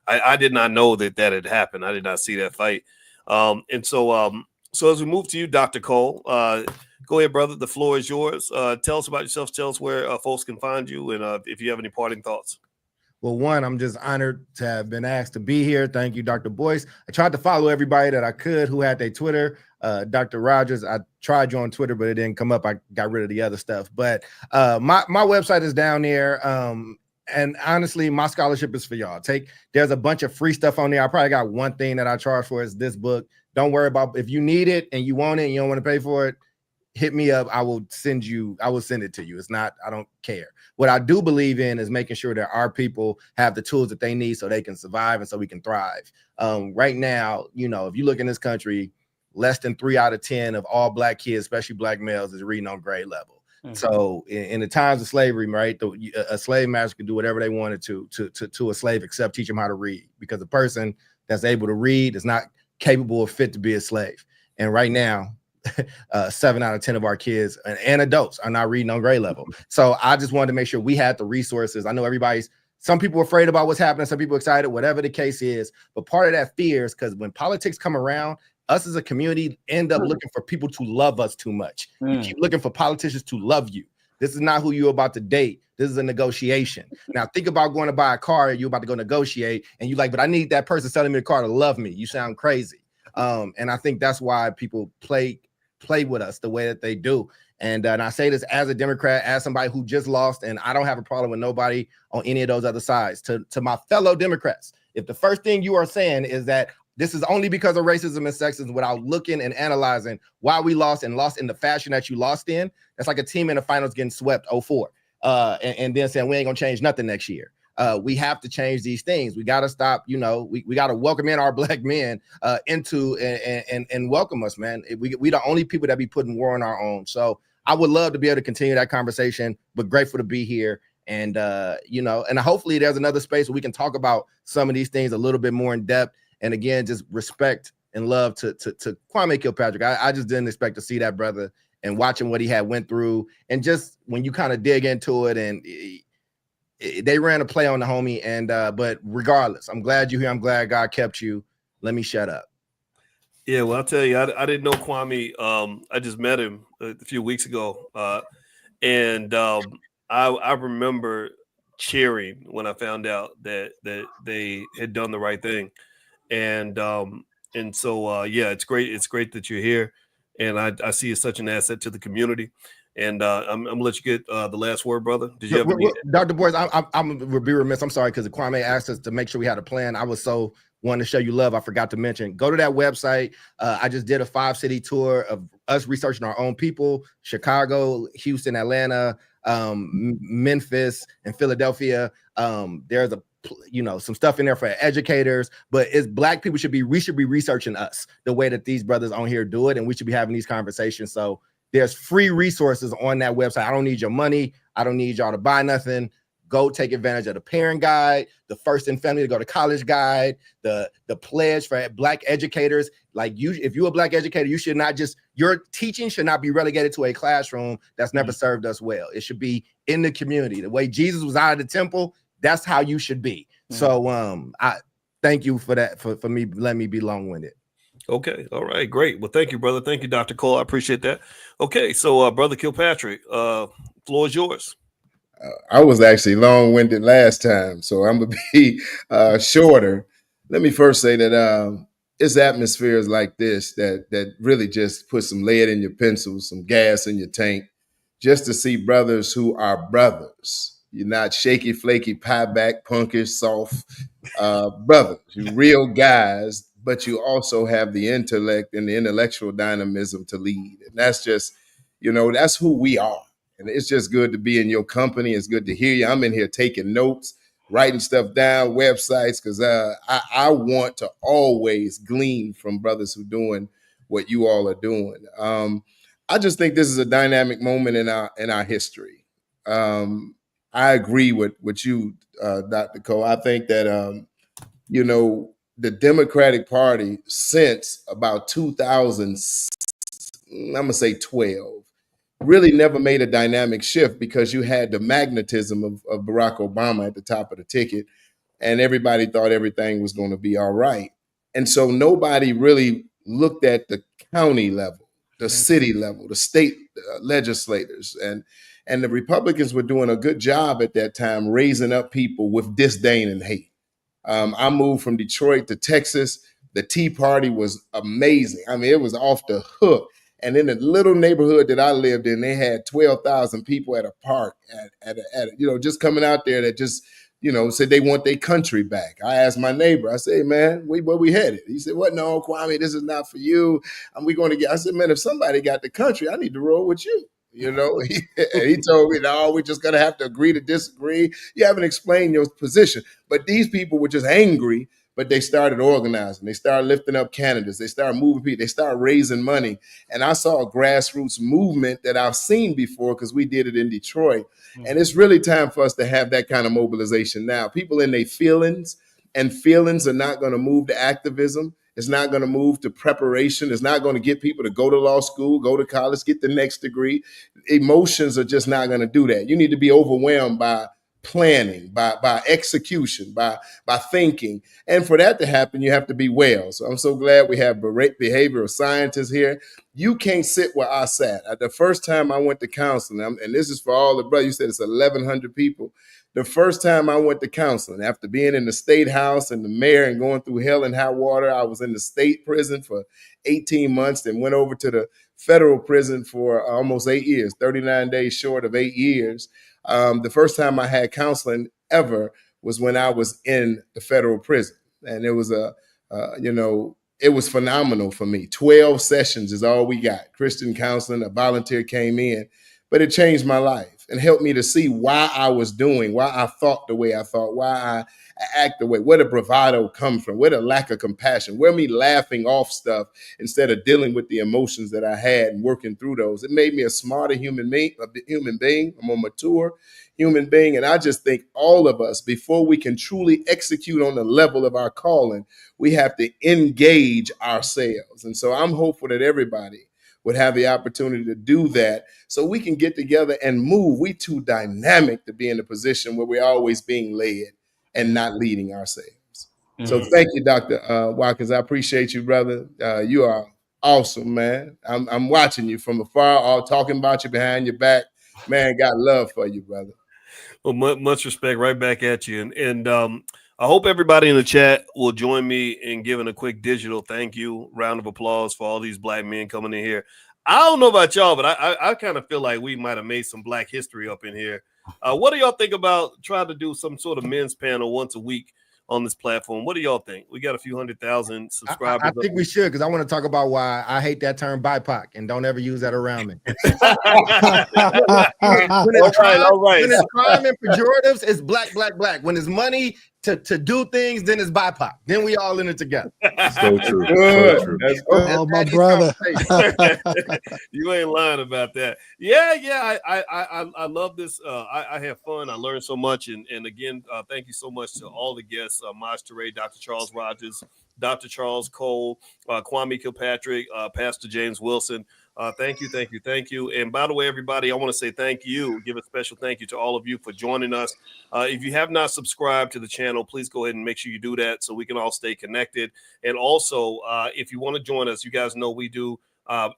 I did not know that had happened. I did not see that fight. So as we move to you, Dr. Cole, go ahead, brother. The floor is yours. Tell us about yourself. Tell us where folks can find you, and if you have any parting thoughts. Well, one, I'm just honored to have been asked to be here. Thank you, Dr. Boyce. I tried to follow everybody that I could who had their Twitter. Dr. Rogers, I tried you on Twitter, but it didn't come up. I got rid of the other stuff. But my website is down there. And honestly, my scholarship is for y'all. There's a bunch of free stuff on there. I probably got one thing that I charge for is this book. Don't worry about if you need it and you want it and you don't want to pay for it. Hit me up. I will send it to you. It's not, I don't care. What I do believe in is making sure that our people have the tools that they need so they can survive and so we can thrive. Right now, if you look in this country, less than 3 out of 10 of all Black kids, especially Black males, is reading on grade level. Mm-hmm. So in the times of slavery, right, a slave master could do whatever they wanted to a slave except teach them how to read, because a person that's able to read is not capable or fit to be a slave. And right now, 7 out of 10 of our kids and adults are not reading on grade level. So I just wanted to make sure we had the resources. I know some people are afraid about what's happening, some people excited, whatever the case is. But part of that fear is because when politics come around, us as a community end up looking for people to love us too much. You keep looking for politicians to love you. This is not who you're about to date. This is a negotiation. Now think about going to buy a car and you're about to go negotiate and you're like, but I need that person selling me the car to love me. You sound crazy. And I think that's why people play with us the way that they do. And I say this as a Democrat, as somebody who just lost, and I don't have a problem with nobody on any of those other sides. To my fellow Democrats, if the first thing you are saying is that this is only because of racism and sexism without looking and analyzing why we lost and lost in the fashion that you lost in, that's like a team in the finals getting swept 0-4 and then saying we ain't gonna change nothing next year. We have to change these things. We got to stop, we got to welcome in our Black men into and welcome us, man. We the only people that be putting war on our own. So I would love to be able to continue that conversation, but grateful to be here. And, and hopefully there's another space where we can talk about some of these things a little bit more in depth. And again, just respect and love to Kwame Kilpatrick. I just didn't expect to see that brother and watching what he had went through. And just when you kind of dig into it and they ran a play on the homie, and but regardless, I'm glad you're here. I'm glad God kept you. Let me shut up. Yeah, well, I'll tell you, I didn't know Kwame. I just met him a few weeks ago, and I remember cheering when I found out that they had done the right thing, and so yeah, it's great. It's great that you're here, and I see you such an asset to the community. And I'm gonna let you get the last word, brother. Did you have any? Dr. Boyce, I'm gonna be remiss. I'm sorry, because Kwame asked us to make sure we had a plan. I was so wanting to show you love. I forgot to mention. Go to that website. I just did a 5-city tour of us researching our own people: Chicago, Houston, Atlanta, Memphis, and Philadelphia. There's some stuff in there for educators, but it's Black people we should be researching us the way that these brothers on here do it, and we should be having these conversations. So there's free resources on that website. I don't need your money. I don't need y'all to buy nothing. Go take advantage of the parent guide, the first in family to go to college guide, the pledge for Black educators. Like if you're a Black educator, you should not your teaching should not be relegated to a classroom that's never served us well. It should be in the community. The way Jesus was out of the temple, that's how you should be. So I thank you for that, for me letting me be long-winded. Okay. All right. Great. Well, thank you, brother. Thank you, Dr. Cole. I appreciate that. Okay. So, Brother Kilpatrick, floor is yours. I was actually long-winded last time, so I'm going to be shorter. Let me first say that it's atmospheres like this that really just put some lead in your pencil, some gas in your tank, just to see brothers who are brothers. You're not shaky, flaky, pie back, punkish, soft brothers. You're real guys, but you also have the intellect and the intellectual dynamism to lead. And that's just, that's who we are. And it's just good to be in your company. It's good to hear you. I'm in here taking notes, writing stuff down, websites, because I want to always glean from brothers who are doing what you all are doing. I just think this is a dynamic moment in our history. I agree with you, Dr. Cole. I think that the Democratic Party since about 2000, I'm gonna say 12, really never made a dynamic shift, because you had the magnetism of Barack Obama at the top of the ticket, and everybody thought everything was going to be all right. And so nobody really looked at the county level, the city level, the state legislators, and the Republicans were doing a good job at that time raising up people with disdain and hate. I moved from Detroit to Texas. The Tea Party was amazing. I mean, it was off the hook. And in the little neighborhood that I lived in, they had 12,000 people at a park, just coming out there that just, said they want their country back. I asked my neighbor, I said, hey, man, where we headed? He said, what? No, Kwame, this is not for you. I said, man, if somebody got the country, I need to roll with you. He told me, no, we're just going to have to agree to disagree. You haven't explained your position. But these people were just angry, but they started organizing. They started lifting up candidates. They started moving people. They started raising money. And I saw a grassroots movement that I've seen before, because we did it in Detroit. And it's really time for us to have that kind of mobilization now. People in their feelings, and feelings are not going to move to activism. It's not going to move to preparation. It's not going to get people to go to law school, go to college, get the next degree. Emotions are just not going to do that. You need to be overwhelmed by planning, by execution, by thinking. And for that to happen, you have to be well. So I'm so glad we have behavioral scientists here. You can't sit where I sat. The first time I went to counseling, and this is for all the brothers, you said it's 1,100 people. The first time I went to counseling, after being in the state house and the mayor and going through hell and high water, I was in the state prison for 18 months, and went over to the federal prison for almost 8 years, 39 days short of 8 years. The first time I had counseling ever was when I was in the federal prison. And it was it was phenomenal for me. 12 sessions is all we got. Christian counseling, a volunteer came in, but it changed my life and helped me to see why I was doing, why I thought the way I thought, why I act the way, where the bravado comes from, where the lack of compassion, where me laughing off stuff instead of dealing with the emotions that I had and working through those. It made me a smarter human being, a more mature human being. And I just think all of us, before we can truly execute on the level of our calling, we have to engage ourselves. And so I'm hopeful that everybody would have the opportunity to do that, so we can get together and move. We too dynamic to be in a position where we're always being led and not leading ourselves. So thank you, Dr. Watkins. I appreciate you, brother. You are awesome, man. I'm watching you from afar, all talking about you behind your back. Man, got love for you, brother. Well, much respect right back at you. And I hope everybody in the chat will join me in giving a quick digital thank you, round of applause for all these black men coming in here. I don't know about y'all, but I kind of feel like we might have made some black history up in here. What do y'all think about trying to do some sort of men's panel once a week on this platform? What do y'all think? We got a few 100,000 subscribers. I think we should, because I want to talk about why I hate that term BIPOC and don't ever use that around me. When it's crime and pejoratives, it's black. When it's money to do things, then it's BIPOC. Then we all in it together. So true. Good. So true. That's good. Oh, my brother. You ain't lying about that. Yeah. I love this. I have fun. I learned so much. And again, thank you so much to all the guests, Maj Toure, Dr. Charles Rogers, Dr. Charles Cole, Kwame Kilpatrick, Pastor James Wilson. Thank you. And by the way, everybody, I want to say thank you. Give a special thank you to all of you for joining us. If you have not subscribed to the channel, please go ahead and make sure you do that so we can all stay connected. And also, if you want to join us, you guys know we do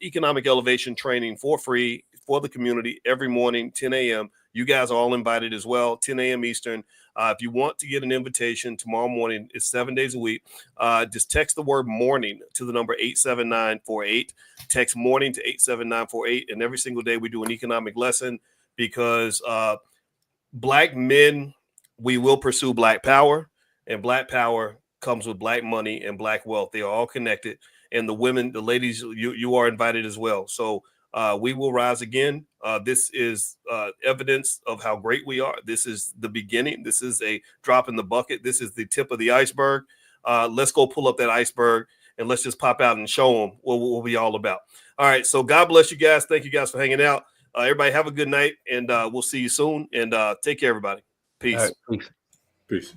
economic elevation training for free for the community every morning, 10 a.m. You guys are all invited as well, 10 a.m. Eastern. If you want to get an invitation tomorrow morning, it's 7 days a week. Just text the word morning to the number 87948. Text morning to 87948. And every single day we do an economic lesson because black men, we will pursue black power, and black power comes with black money and black wealth. They are all connected. And the women, the ladies, you are invited as well. So we will rise again. This is evidence of how great we are. This is the beginning. This is a drop in the bucket. This is the tip of the iceberg. Let's go pull up that iceberg and let's just pop out and show them what we'll be all about. All right. So God bless you guys. Thank you guys for hanging out. Everybody have a good night, and we'll see you soon. And take care, everybody. Peace. All right, peace. Peace.